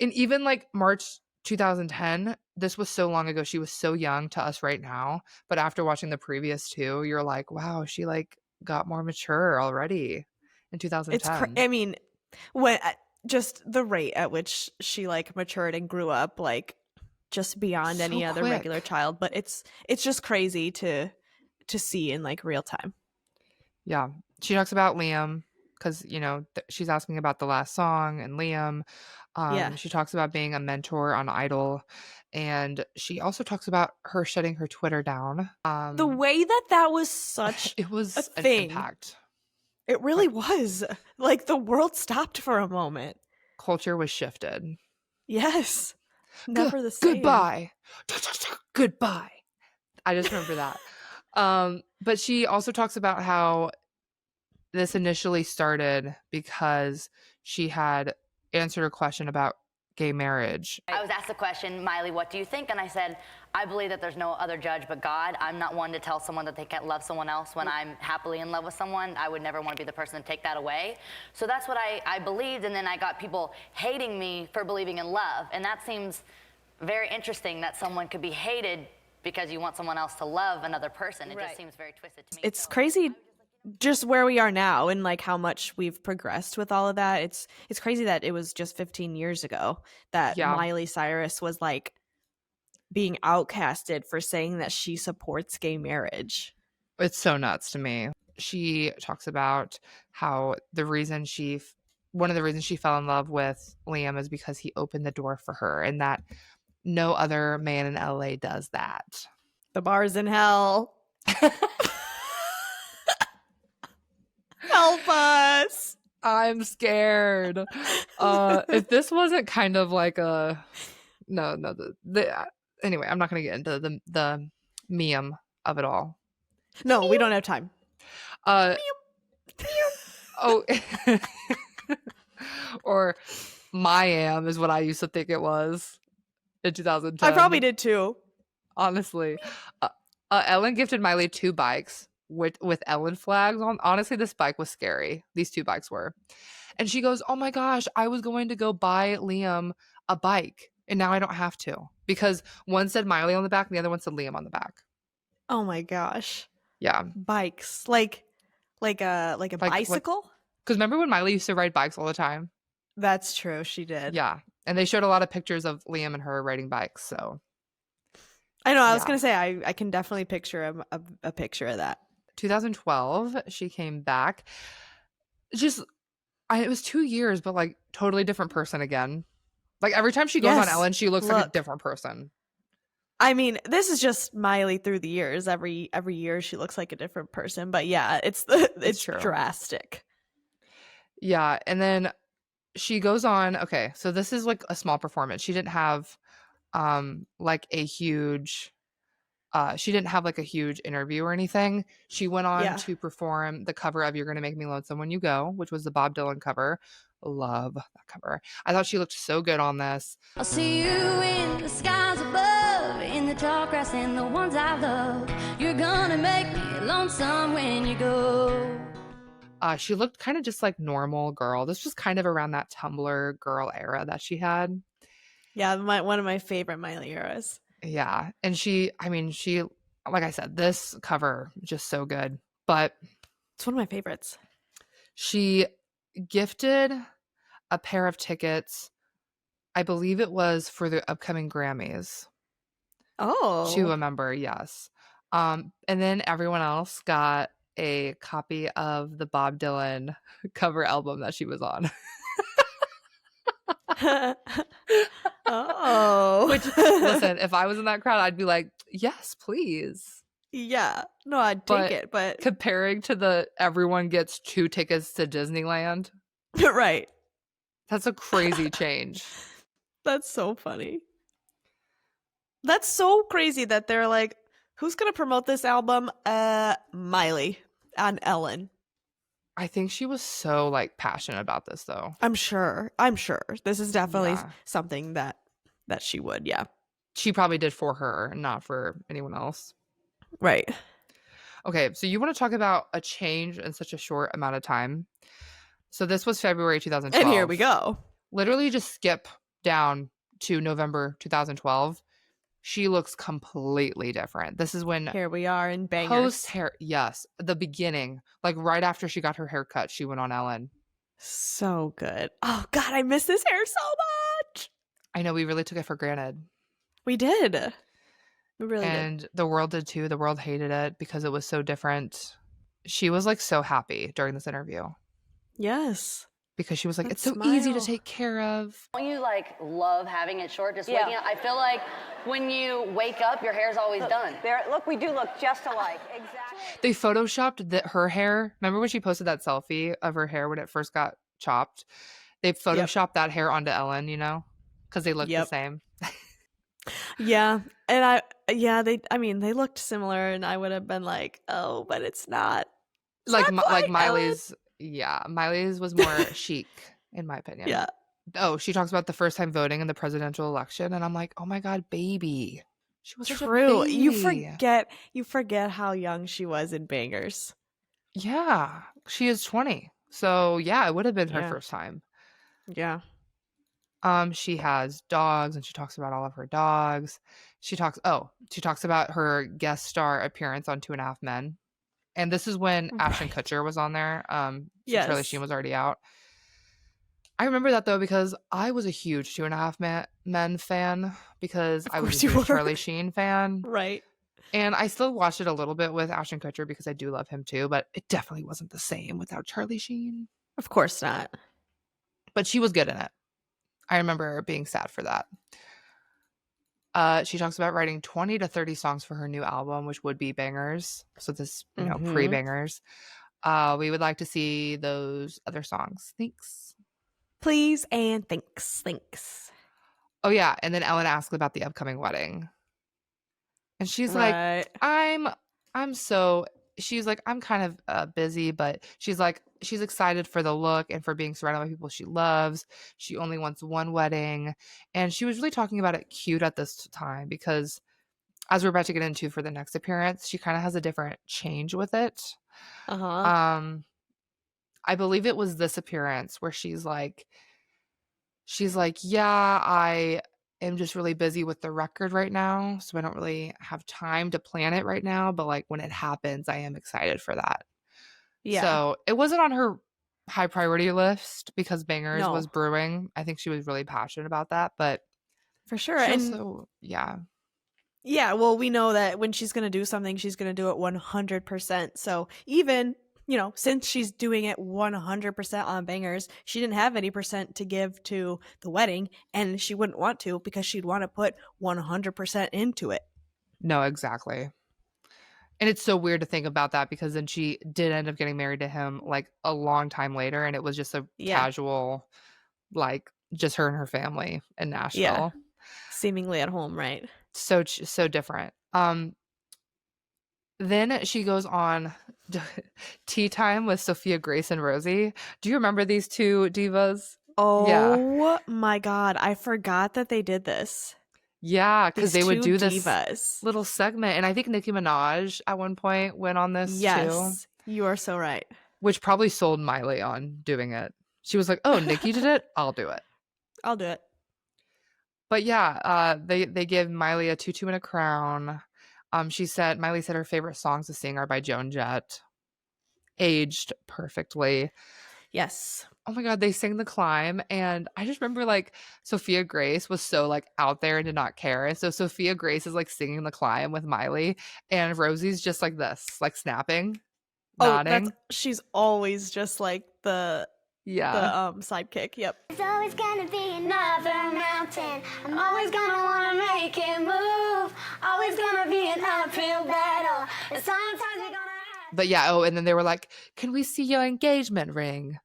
even like March 2010, this was so long ago. She was so young to us right now. But after watching the previous 2, you're like, wow, she like got more mature already in 2010. I mean, when just the rate at which she like matured and grew up, like just beyond any other regular child. But it's just crazy to see in like real time. Yeah. She talks about Liam because, you know, she's asking about the last song and Liam. She talks about being a mentor on Idol, and she also talks about her shutting her Twitter down. The way that was such it was a an thing. Impact. It really was. Like the world stopped for a moment. Culture was shifted. Yes. Never the same. Goodbye. Goodbye. I just remember that. But she also talks about how this initially started because she had answered a question about gay marriage. I was asked the question, Miley, what do you think? And I said, I believe that there's no other judge but God. I'm not one to tell someone that they can't love someone else when I'm happily in love with someone. I would never want to be the person to take that away. So that's what I believed, and then I got people hating me for believing in love. And that seems very interesting that someone could be hated because you want someone else to love another person. It just seems very twisted to me. It's crazy just where we are now and like how much we've progressed with all of that. It's crazy that it was just 15 years ago that Miley Cyrus was like being outcasted for saying that she supports gay marriage. It's so nuts to me. She talks about how one of the reasons she fell in love with Liam is because he opened the door for her and that no other man in LA does that. The bar's in hell. Help us. I'm scared. If this wasn't kind of like a anyway, I'm not going to get into the meme of it all. No, we don't have time. Oh, or my am is what I used to think it was in 2010. I probably did too. Honestly, Ellen gifted Miley 2 bikes with Ellen flags on. Honestly, this bike was scary. These 2 bikes were. And she goes, oh my gosh, I was going to go buy Liam a bike and now I don't have to because one said Miley on the back and the other one said Liam on the back. Oh my gosh. Yeah. Bikes. Like a bicycle? Because remember when Miley used to ride bikes all the time? That's true. She did. Yeah. And they showed a lot of pictures of Liam and her riding bikes. So I know. I was going to say, I can definitely picture a picture of that. 2012, she came back. It was 2 years, but like totally different person again. Like every time she goes on Ellen, she looks like a different person. I mean, this is just Miley through the years. Every year she looks like a different person. But yeah, it's drastic. Yeah. And then she goes on. Okay. So this is like a small performance. She didn't have like a huge she didn't have like a huge interview or anything. She went on to perform the cover of You're Gonna Make Me Lonesome When You Go, which was the Bob Dylan cover. Love that cover. I thought she looked so good on this. I'll see you in the skies above, in the tall grass and the ones I love. You're gonna make me lonesome when you go. She looked kind of just like normal girl. This was kind of around that Tumblr girl era that she had. Yeah, one of my favorite Miley eras. Yeah. And she, like I said, this cover just so good. But it's one of my favorites. She gifted a pair of tickets. I believe it was for the upcoming Grammys. Oh. To a member, yes. And then everyone else got a copy of the Bob Dylan cover album that she was on. Oh. Which, listen, if I was in that crowd, I'd be like, yes, please. Yeah. No, I'd take it, but comparing to the everyone gets 2 tickets to Disneyland. Right. That's a crazy change. That's so funny. That's so crazy that they're like, who's going to promote this album? Miley on Ellen. I think she was so like passionate about this though. I'm sure. This is definitely something that she would, yeah. She probably did for her, not for anyone else. Right. Okay, so you want to talk about a change in such a short amount of time. So this was February 2012. And here we go. Literally just skip down to November 2012. She looks completely different. This is when here we are in bangers. Post hair, yes, the beginning, like right after she got her hair cut, she went on Ellen. So good. Oh God, I miss this hair so much. I know, we really took it for granted. We did. We really did. And the world did too. The world hated it because it was so different. She was like so happy during this interview. Yes. Because she was like, it's so easy to take care of. Don't you like love having it short, just waking up? I feel like when you wake up, your hair's always done. Look, we do look just alike. Exactly. They photoshopped her hair. Remember when she posted that selfie of her hair when it first got chopped? They photoshopped that hair onto Ellen, because they looked the same. Yeah. And they looked similar, and I would have been like, oh, but it's not. It's like not like Miley's. Ellen. Yeah, Miley's was more chic, in my opinion. Yeah. Oh, she talks about the first time voting in the presidential election, and I'm like, oh my God, baby. She was such a baby. You forget how young she was in Bangers. Yeah, she is 20. So yeah, it would have been her first time. Yeah. She has dogs, and she talks about all of her dogs. She talks about her guest star appearance on 2.5 Men. And this is when Ashton Kutcher was on there. Yes. Charlie Sheen was already out. I remember that though because I was a huge 2.5 Men fan because I was a huge Charlie Sheen fan. Right. And I still watched it a little bit with Ashton Kutcher because I do love him too, but it definitely wasn't the same without Charlie Sheen. Of course not. But she was good in it. I remember being sad for that. She talks about writing 20 to 30 songs for her new album, which would be bangers. So this, pre-bangers. We would like to see those other songs. Thanks. Please and thanks. Thanks. Oh, yeah. And then Ellen asked about the upcoming wedding. And she's like, she's like, I'm kind of busy, but she's like, she's excited for the look and for being surrounded by people she loves. She only wants one wedding. And she was really talking about it cute at this time because as we're about to get into for the next appearance, she kind of has a different change with it. Uh-huh. I believe it was this appearance where she's like, yeah, I am just really busy with the record right now, so I don't really have time to plan it right now, but like when it happens, I am excited for that. Yeah. So it wasn't on her high priority list because Bangers was brewing. I think she was really passionate about that, but for sure. Yeah, well, we know that when she's going to do something, she's going to do it 100%. So even, since she's doing it 100% on Bangers, she didn't have any percent to give to the wedding, and she wouldn't want to because she'd want to put 100% into it. No, exactly. And it's so weird to think about that because then she did end up getting married to him like a long time later, and it was just a casual, like just her and her family in Nashville. Yeah. Seemingly at home, right? So different. Then she goes on tea time with Sophia Grace and Rosie. Do you remember these two divas? Oh my God. I forgot that they did this. Yeah, because they would do this divas. little segment. And I think Nicki Minaj at one point went on this too. Yes, you are so right. Which probably sold Miley on doing it. She was like, oh, Nicki did it? I'll do it. I'll do it. But yeah, they give Miley a tutu and a crown. Miley said her favorite songs to sing are by Joan Jett. Aged perfectly. Yes. Oh my God, they sang The Climb. And I just remember like Sophia Grace was so like out there and did not care. And so Sophia Grace is like singing The Climb with Miley. And Rosie's just like this, like snapping, nodding. She's always just like the sidekick. Yep. There's always gonna be another mountain. I'm always gonna wanna make it move. Always gonna be an uphill battle. And sometimes you're gonna But yeah, and then they were like, can we see your engagement ring?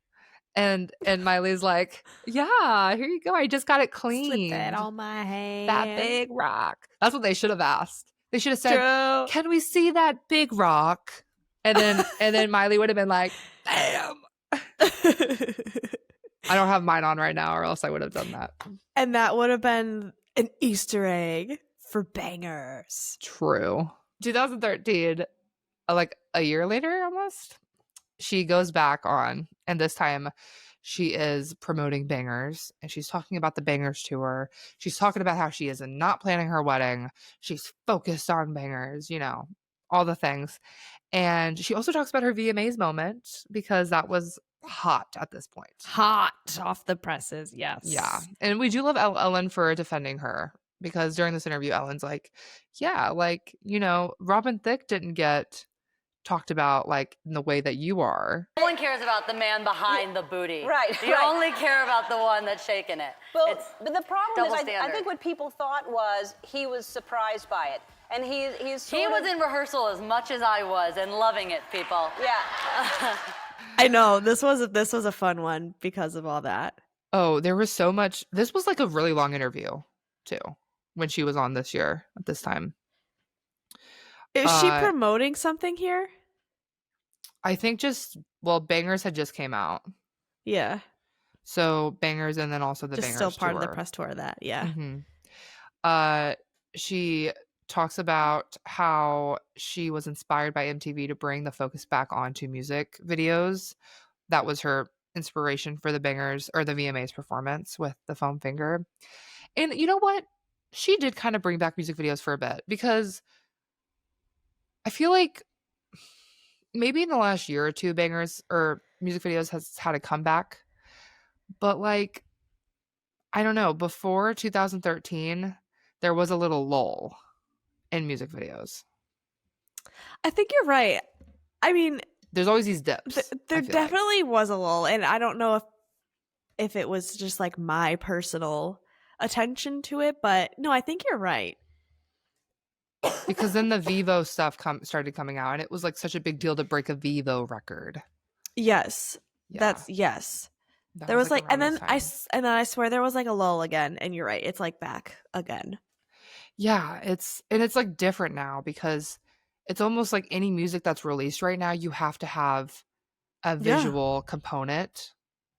And Miley's like, yeah, here you go. I just got it clean. Slip that on my hand. That big rock. That's what they should have asked. They should have said, True. can we see that big rock? And then Miley would have been like, damn. I don't have mine on right now, or else I would have done that. And that would have been an Easter egg for bangers. True. 2013, like a year later almost, she goes back on, and this time she is promoting Bangers, and she's talking about the Bangers tour. She's talking about how she is not planning her wedding. She's focused on Bangers, all the things. And she also talks about her VMAs moment, because that was hot at this point. Hot off the presses, yes. Yeah. And we do love Ellen for defending her, because during this interview, Ellen's like, yeah, like, Robin Thicke didn't get talked about like in the way that you are. No one cares about the man behind the booty. Right. You only care about the one that's shaking it. But the problem is, I standard. think what people thought was he was surprised by it. And he was in rehearsal as much as I was and loving it, people. Yeah. I know. This was a fun one because of all that. Oh, there was so much. This was like a really long interview too, when she was on this year at this time. Is she promoting something here? I think Bangers had just came out. Yeah. So Bangers, and then also the just Bangers still part tour. of the press tour of that. Yeah. Mm-hmm. She talks about how she was inspired by MTV to bring the focus back onto music videos. That was her inspiration for the Bangers, or the VMAs performance with the foam finger. And you know what? She did kind of bring back music videos for a bit, because I feel like maybe in the last year or two, Bangers or music videos has had a comeback. But like, I don't know, before 2013, there was a little lull in music videos. I think you're right. I mean, there's always these dips. There definitely was a lull, and I don't know if it was just like my personal attention to it, but no, I think you're right. Because then the Vivo stuff started coming out, and it was like such a big deal to break a Vivo record. Yes. Yeah. That's yes. There was like and then I swear there was like a lull again, and you're right. It's like back again. Yeah, it's like different now, because it's almost like any music that's released right now, you have to have a visual component,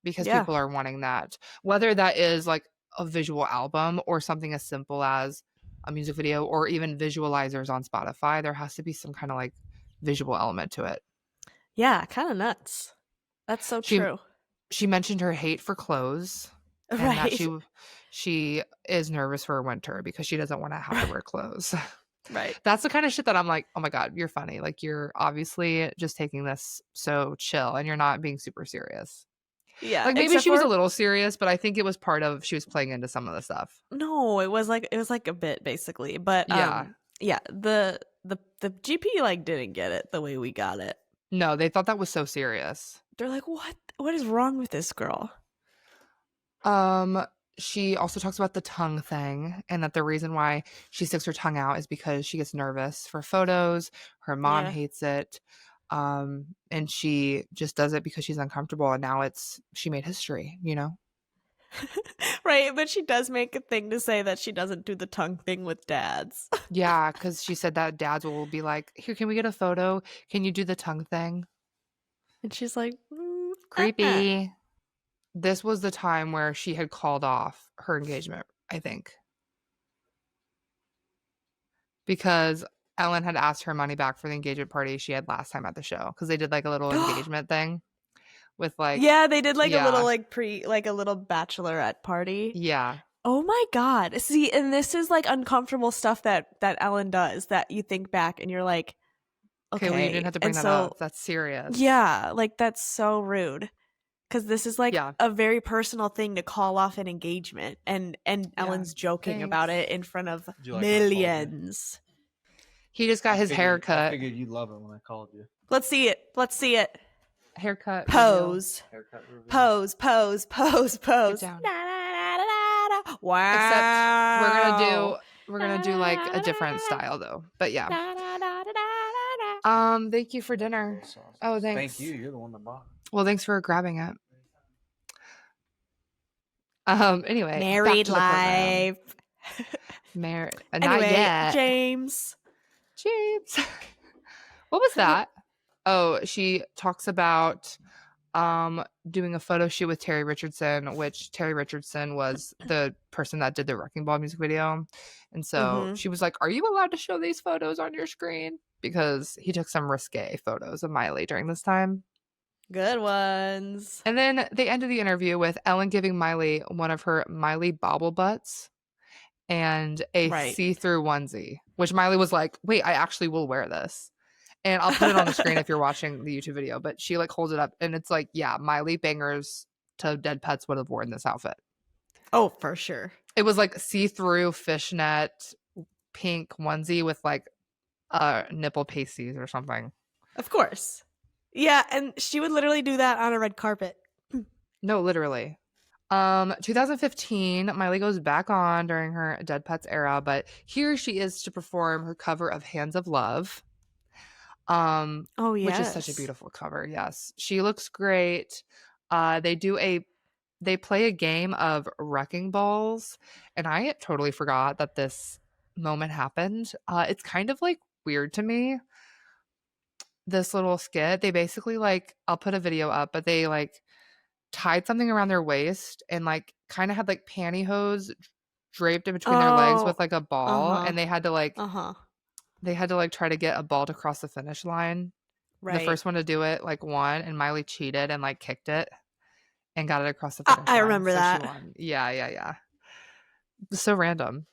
because people are wanting that. Whether that is like a visual album or something as simple as a music video, or even visualizers on Spotify, there has to be some kind of like visual element to it. Yeah, kind of nuts. That's so true. She mentioned her hate for clothes, and that she is nervous for winter because she doesn't want to have to wear clothes. Right. That's the kind of shit that I'm like, oh my God, you're funny. Like, you're obviously just taking this so chill, and you're not being super serious. Yeah. Like, maybe she was a little serious, but I think it was part of, she was playing into some of the stuff. No, it was like a bit, basically. But the GP like didn't get it the way we got it. No, they thought that was so serious. They're like, what is wrong with this girl? She also talks about the tongue thing, and that the reason why she sticks her tongue out is because she gets nervous for photos. Her mom hates it. And she just does it because she's uncomfortable, and now she made history, Right, but she does make a thing to say that she doesn't do the tongue thing with dads. Yeah, because she said that dads will be like, here, can we get a photo? Can you do the tongue thing? And she's like, creepy. This was the time where she had called off her engagement, I think. Because Ellen had asked her money back for the engagement party she had last time at the show. Because they did like a little engagement thing with like. Yeah, they did like a little like a little bachelorette party. Yeah. Oh my God. See, and this is like uncomfortable stuff that Ellen does that you think back and you're like, okay. Well, you didn't have to bring that up. That's serious. Yeah, like that's so rude. Because this is like a very personal thing to call off an engagement. And Ellen's joking about it in front of millions. He just got his hair cut. I figured you'd love it when I called you. Let's see it. Haircut. Pose. Haircut review. Pose. Get down. Wow. Except we're gonna do like a different style though. But yeah. Thank you for dinner. Oh, thanks. Thank you. You're the one that bought it. Well, thanks for grabbing it. Anyway. Married life. Married. Anyway, not yet. James. What was that? Oh, she talks about doing a photo shoot with Terry Richardson, which Terry Richardson was the person that did the Wrecking Ball music video. And so she was like, are you allowed to show these photos on your screen? Because he took some risque photos of Miley during this time. Good ones. And then they ended the interview with Ellen giving Miley one of her Miley bobble butts and a see-through onesie, which Miley was like, wait, I actually will wear this. And I'll put it on the screen if you're watching the YouTube video. But she like holds it up and it's like, yeah, Miley bangers to dead pets would have worn this outfit. Oh, for sure. It was like see-through fishnet pink onesie with like nipple pasties or something. Of course. Yeah, and she would literally do that on a red carpet. No, literally. 2015, Miley goes back on during her Dead Pets era, but here she is to perform her cover of Hands of Love. Oh yes. Which is such a beautiful cover. Yes. She looks great. They play a game of wrecking balls, and I totally forgot that this moment happened. It's kind of like weird to me. This little skit, they basically like, I'll put a video up, but they like tied something around their waist and like kind of had like pantyhose draped in between their legs with like a ball, and they had to like try to get a ball to cross the finish line. Right. The first one to do it like won, and Miley cheated and like kicked it and got it across the finish line. I remember that. She won. Yeah. So random.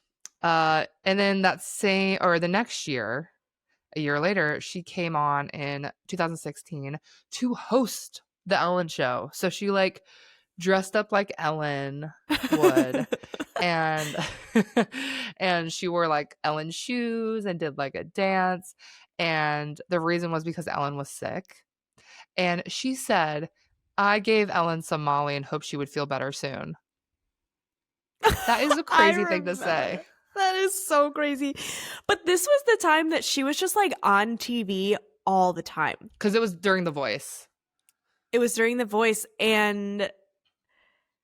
And then the next year, a year later, she came on in 2016 to host the Ellen show. So she like dressed up like Ellen would and she wore like Ellen shoes and did like a dance. And the reason was because Ellen was sick. And she said, I gave Ellen some Molly and hoped she would feel better soon. That is a crazy thing to say. That is so crazy. But this was the time that she was just like on TV all the time. Because it was during The Voice. It was during The Voice. And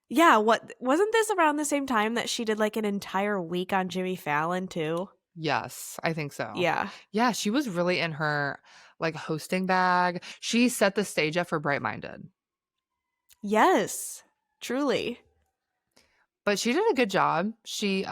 yeah, wasn't this around the same time that she did like an entire week on Jimmy Fallon too? Yes, I think so. Yeah. Yeah, she was really in her like hosting bag. She set the stage up for Bright Minded. Yes, truly. But she did a good job. She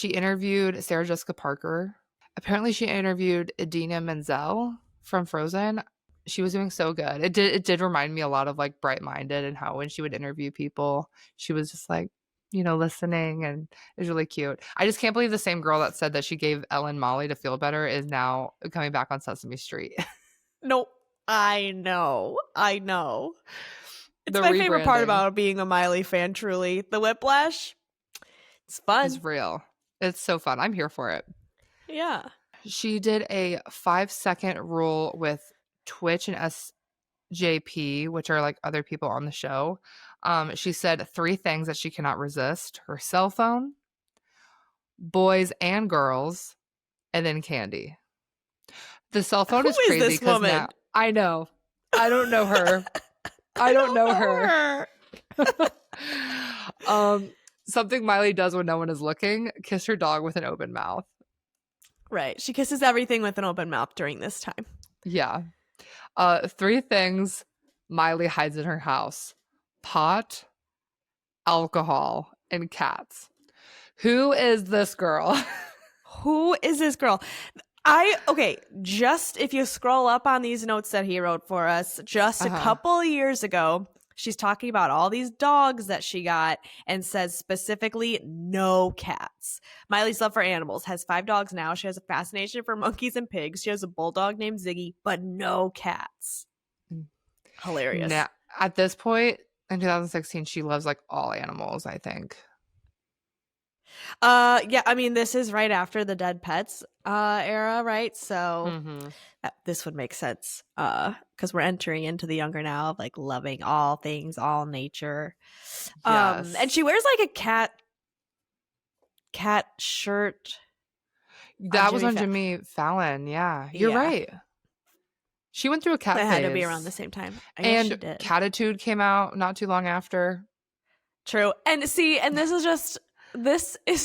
interviewed Sarah Jessica Parker. Apparently she interviewed Idina Menzel from Frozen. She was doing so good. It did remind me a lot of like Bright Minded and how when she would interview people, she was just like, listening, and it was really cute. I just can't believe the same girl that said that she gave Ellen Molly to feel better is now coming back on Sesame Street. Nope. I know. It's my favorite part about being a Miley fan, truly. The whiplash. It's fun. It's real. It's so fun. I'm here for it. Yeah. She did a 5-second rule with Twitch and SJP, which are like other people on the show. She said 3 things that she cannot resist: her cell phone, boys and girls, and then candy. The cell phone is crazy because now I know. I don't know her. I don't know her. Something Miley does when no one is looking, kiss her dog with an open mouth. Right. She kisses everything with an open mouth during this time. Yeah. 3 things Miley hides in her house: pot, alcohol, and cats. Who is this girl? Who is this girl? Just if you scroll up on these notes that he wrote for us, just a couple years ago, she's talking about all these dogs that she got and says specifically no cats. Miley's love for animals, has 5 dogs now. She has a fascination for monkeys and pigs. She has a bulldog named Ziggy, but no cats. Hilarious. Now, at this point in 2016, she loves like all animals, I think. Yeah, I mean, this is right after the dead pets era, right? So this would make sense because we're entering into the younger now of like loving all things, all nature. Yes. And she wears like a cat shirt. That was on Jimmy Fallon. Yeah, you're right. She went through a cat phase. Had to be around the same time. And Catitude came out not too long after. True. And see, and this is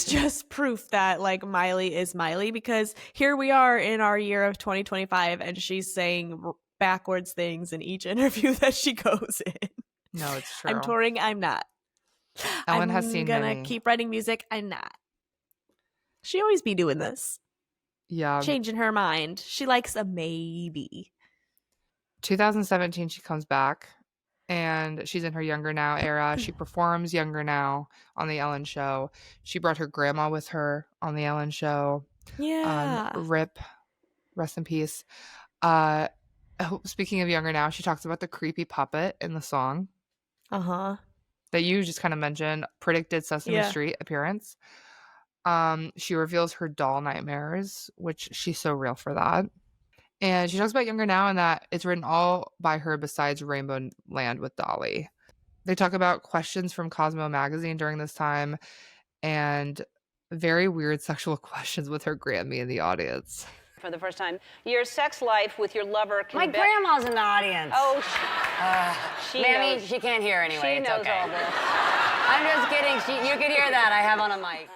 just proof that like Miley is Miley, because here we are in our year of 2025 and she's saying backwards things in each interview that she goes in. No, it's true. I'm touring. I'm not. Ellen has seen gonna many. keep writing music. I'm not. She always be doing this. Yeah. Changing her mind. She likes a maybe. 2017, she comes back and she's in her Younger Now era. She performs Younger Now on the Ellen Show. She brought her grandma with her on the Ellen Show. Yeah. Rest in peace. Speaking of Younger Now, she talks about the creepy puppet in the song. That you just kind of mentioned, predicted Sesame Street appearance. She reveals her doll nightmares, which she's so real for that. And she talks about Younger Now and that it's written all by her besides Rainbow Land with Dolly. They talk about questions from Cosmo magazine during this time and very weird sexual questions with her Grammy in the audience. For the first time, your sex life with your lover can My grandma's in the audience. Oh, she Mammy, knows. she can't hear anyway. She it's knows okay. all this. I'm just kidding. You can hear that. I have on a mic.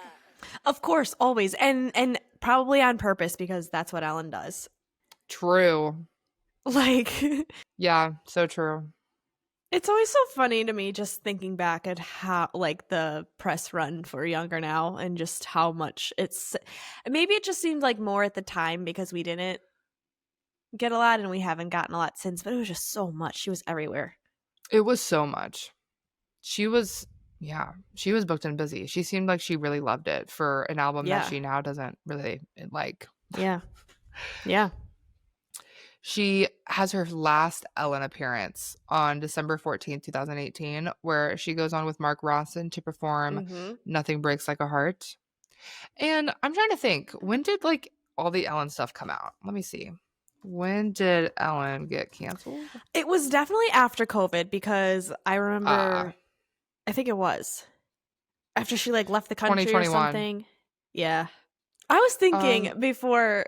Of course, always. And probably on purpose because that's what Ellen does. True. Like, yeah, so true. It's always so funny to me just thinking back at how, like, the press run for Younger Now and just how much maybe it just seemed like more at the time because we didn't get a lot and we haven't gotten a lot since, but it was just so much. She was everywhere. It was so much. She was booked and busy. She seemed like she really loved it for an album that she now doesn't really like. Yeah. Yeah. She has her last Ellen appearance on December 14th, 2018, where she goes on with Mark Ronson to perform Nothing Breaks Like a Heart. And I'm trying to think, when did like all the Ellen stuff come out? Let me see. When did Ellen get canceled? It was definitely after COVID because I remember, I think it was after she like left the country or something. Yeah. I was thinking before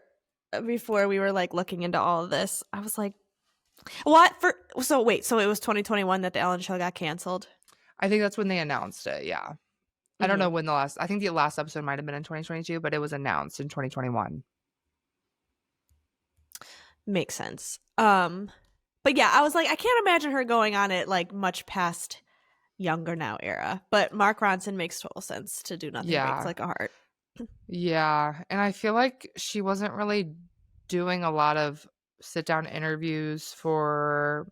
we were like looking into all of this, I was like, what for? So it was 2021 that the Ellen Show got canceled. I think that's when they announced it. Yeah. I don't know when I think the last episode might have been in 2022, but it was announced in 2021. Makes sense. But yeah, I was like, I can't imagine her going on it like much past Younger Now era, but Mark Ronson makes total sense to do Nothing Breaks Like a Heart. Yeah, and I feel like she wasn't really doing a lot of sit-down interviews for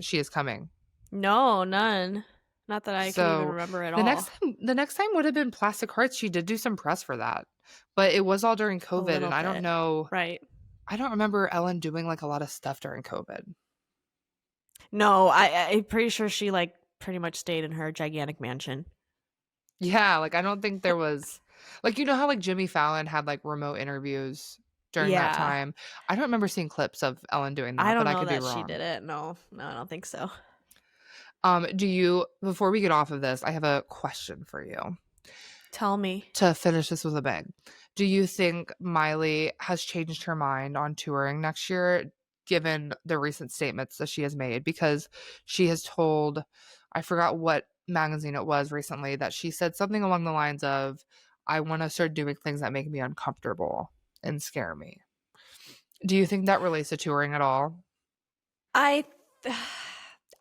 She Is Coming. No, none. Not that I can even remember at all. The next time would have been Plastic Hearts. She did do some press for that, but it was all during COVID, and I don't know. Right. I don't remember Ellen doing like a lot of stuff during COVID. No, I'm pretty sure she like pretty much stayed in her gigantic mansion. Yeah, like I don't think there was. Like, you know how, like, Jimmy Fallon had, like, remote interviews during that time? I don't remember seeing clips of Ellen doing that, but I could be wrong. She did it. No, I don't think so. Before we get off of this, I have a question for you. Tell me. To finish this with a bang. Do you think Miley has changed her mind on touring next year, given the recent statements that she has made? Because she has told, I forgot what magazine it was recently that she said something along the lines of, I want to start doing things that make me uncomfortable and scare me. Do you think that relates to touring at all? I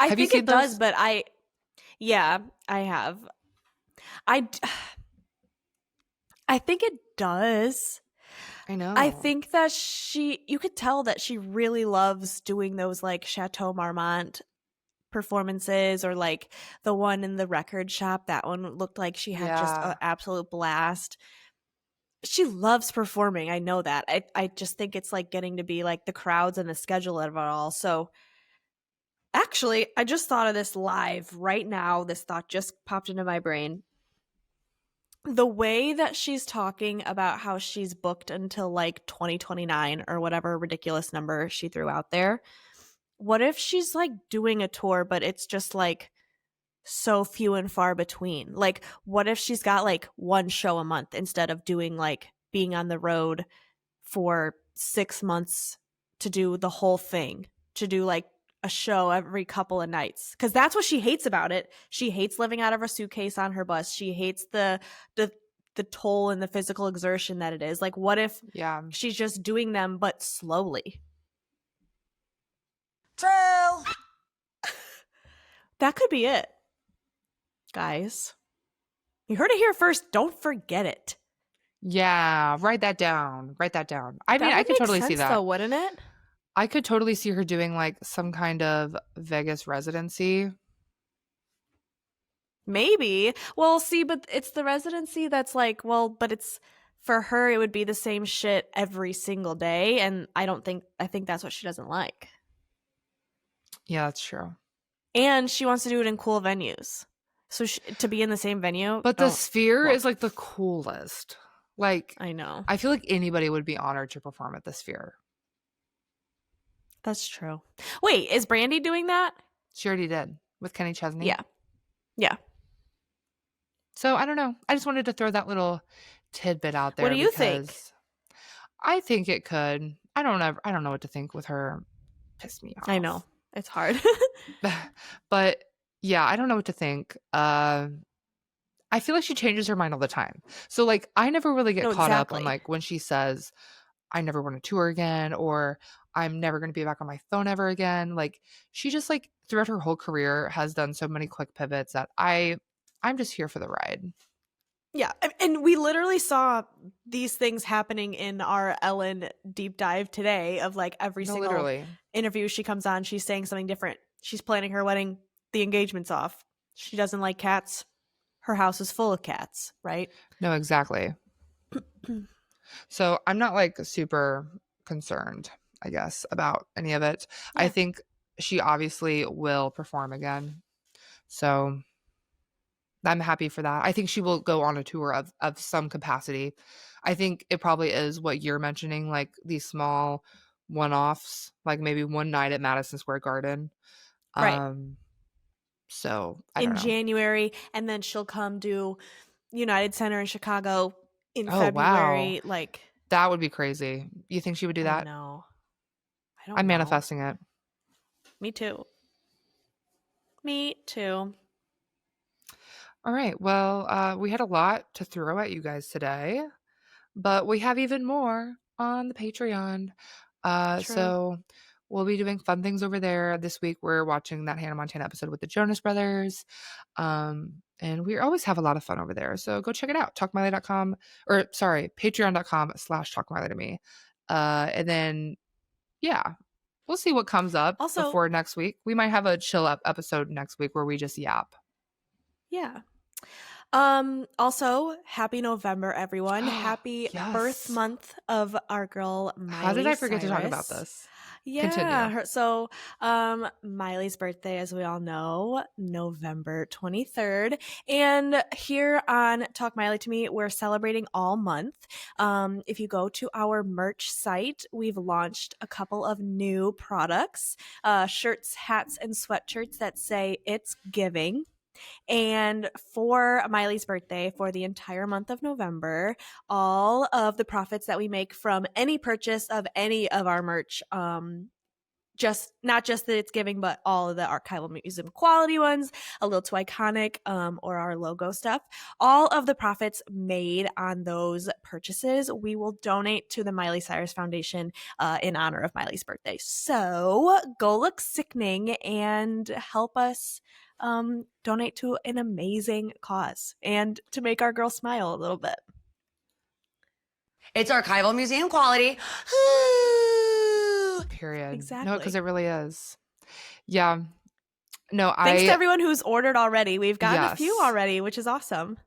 think it does, but yeah, I have. I think it does. I know. I think that you could tell that she really loves doing those like Chateau Marmont performances, or like the one in the record shop. That one looked like she had just an absolute blast. She loves performing. I know that. I just think it's like getting to be like the crowds and the schedule of it all. So actually, I just thought of this live right now. This thought just popped into my brain. The way that she's talking about how she's booked until like 2029 or whatever ridiculous number she threw out there. What if she's like doing a tour, but it's just like so few and far between? Like, what if she's got like one show a month instead of doing like being on the road for 6 months to do the whole thing, to do like a show every couple of nights? Because that's what she hates about it. She hates living out of a suitcase on her bus. She hates the toll and the physical exertion that it is. Like, what if she's just doing them but slowly? True. That could be it, guys. You heard it here first. Don't forget it. Yeah, write that down. I mean, I could totally see that, though, wouldn't it? I could totally see her doing like some kind of Vegas residency. Maybe. Well, see, but it's the residency that's like, well, but it's for her, it would be the same shit every single day. And I think that's what she doesn't like. Yeah, that's true. And she wants to do it in cool venues. So to be in the same venue. But the Sphere is like the coolest. Like, I know. I feel like anybody would be honored to perform at the Sphere. That's true. Wait, is Brandy doing that? She already did with Kenny Chesney. Yeah. So I don't know. I just wanted to throw that little tidbit out there. What do you think? I think it could. I don't know what to think with her. Piss me off. I know. It's hard. But yeah, I don't know what to think. I feel like she changes her mind all the time. So like I never really get caught up on like when she says, I never want to tour again, or I'm never going to be back on my phone ever again. Like she just like throughout her whole career has done so many quick pivots that I'm just here for the ride. Yeah. And we literally saw these things happening in our Ellen deep dive today of like every single interview she comes on, she's saying something different. She's planning her wedding, the engagement's off. She doesn't like cats. Her house is full of cats, right? No, exactly. So I'm not like super concerned, I guess, about any of it. Yeah. I think she obviously will perform again. So I'm happy for that. I think she will go on a tour of some capacity. I think it probably is what you're mentioning, like these small one-offs, like maybe one night at Madison Square Garden. Right. So I don't know. January, and then she'll come do United Center in Chicago in February. Wow. Like that would be crazy. You think she would do that? No. I'm manifesting it. Me too. Me too. All right. Well, we had a lot to throw at you guys today, but we have even more on the Patreon. So we'll be doing fun things over there. This week we're watching that Hannah Montana episode with the Jonas Brothers. And we always have a lot of fun over there. So go check it out. Patreon.com/talkmiley and then, yeah, we'll see what comes up before next week. We might have a chill up episode next week where we just yap. Yeah. Also, happy November, everyone. Happy birth month of our girl, Miley. How did I forget to talk about this? Yeah. So, Miley's birthday, as we all know, November 23rd. And here on Talk Miley to Me, we're celebrating all month. If you go to our merch site, we've launched a couple of new products, shirts, hats, and sweatshirts that say "It's Giving." And for Miley's birthday, for the entire month of November, all of the profits that we make from any purchase of any of our merch not just that it's giving, but all of the archival museum quality ones, a little too iconic, or our logo stuff. All of the profits made on those purchases, we will donate to the Miley Cyrus Foundation in honor of Miley's birthday. So go look sickening and help us donate to an amazing cause and to make our girl smile a little bit. It's archival museum quality. Period. Exactly. No, because it really is. Yeah. No, Thanks to everyone who's ordered already. We've gotten a few already, which is awesome.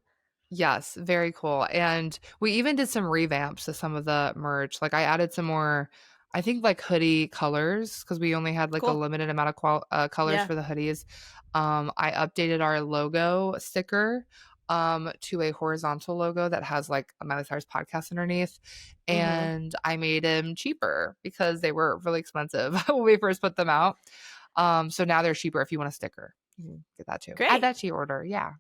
Yes, very cool. And we even did some revamps to some of the merch. Like I added some more, I think like hoodie colors because we only had like a limited amount of colors for the hoodies. I updated our logo sticker to a horizontal logo that has like a Miley Cyrus podcast underneath. And I made them cheaper because they were really expensive when we first put them out. So now they're cheaper if you want a sticker. You can get that too. Great. Add that to your order. Yeah.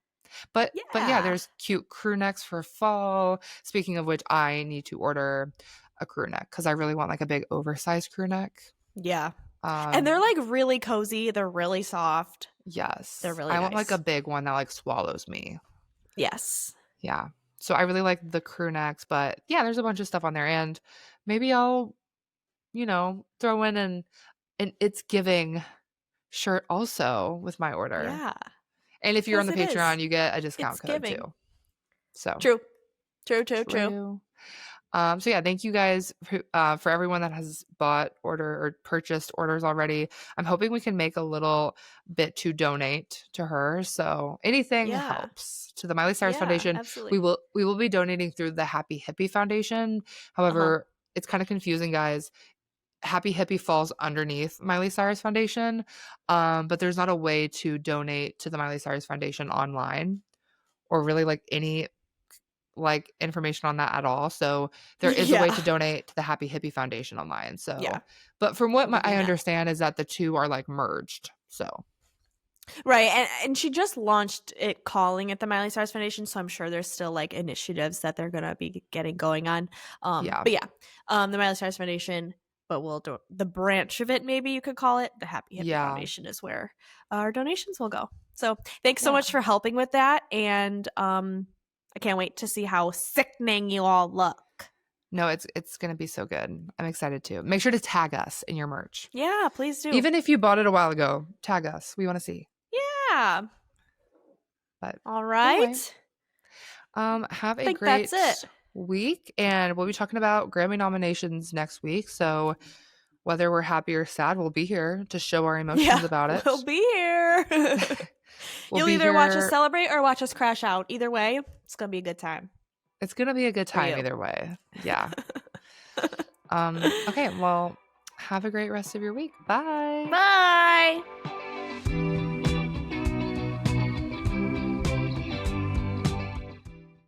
But yeah, there's cute crew necks for fall. Speaking of which, I need to order a crew neck because I really want like a big oversized crew neck. Yeah. And they're like really cozy. They're really soft. Yes. They're really I nice. want like a big one that like swallows me. Yes. Yeah. So I really like the crew necks, but yeah, there's a bunch of stuff on there. And maybe I'll, throw in an It's Giving shirt also with my order. Yeah. And if you're on the Patreon, you get a discount code giving. too. So True. So yeah, thank you guys for everyone that has bought or purchased orders already. I'm hoping we can make a little bit to donate to her. So anything helps to the Miley Cyrus Foundation. Absolutely. We will be donating through the Happy Hippie Foundation. However, it's kind of confusing, guys. Happy Hippie falls underneath Miley Cyrus Foundation, but there's not a way to donate to the Miley Cyrus Foundation online or really like any like information on that at all. So there is a way to donate to the Happy Hippie Foundation online. So but from what I understand is that the two are like merged. So right, and she just launched it, calling it the Miley Cyrus Foundation, so I'm sure there's still like initiatives that they're gonna be getting going on. But the Miley Cyrus Foundation, but we'll do the branch of it, maybe you could call it the Happy Hippie Foundation, is where our donations will go. So thanks so much for helping with that, and I can't wait to see how sickening you all look. No, it's gonna be so good. I'm excited too. Make sure to tag us in your merch. Yeah, please do. Even if you bought it a while ago, tag us. We want to see. Yeah. But all right. Anyway, have a great week, and we'll be talking about Grammy nominations next week. So whether we're happy or sad, we'll be here to show our emotions about it. We'll be here. You'll either watch us celebrate or watch us crash out. Either way, it's gonna be a good time. It's gonna be a good time either way. Yeah. Okay. Well, have a great rest of your week. Bye. Bye.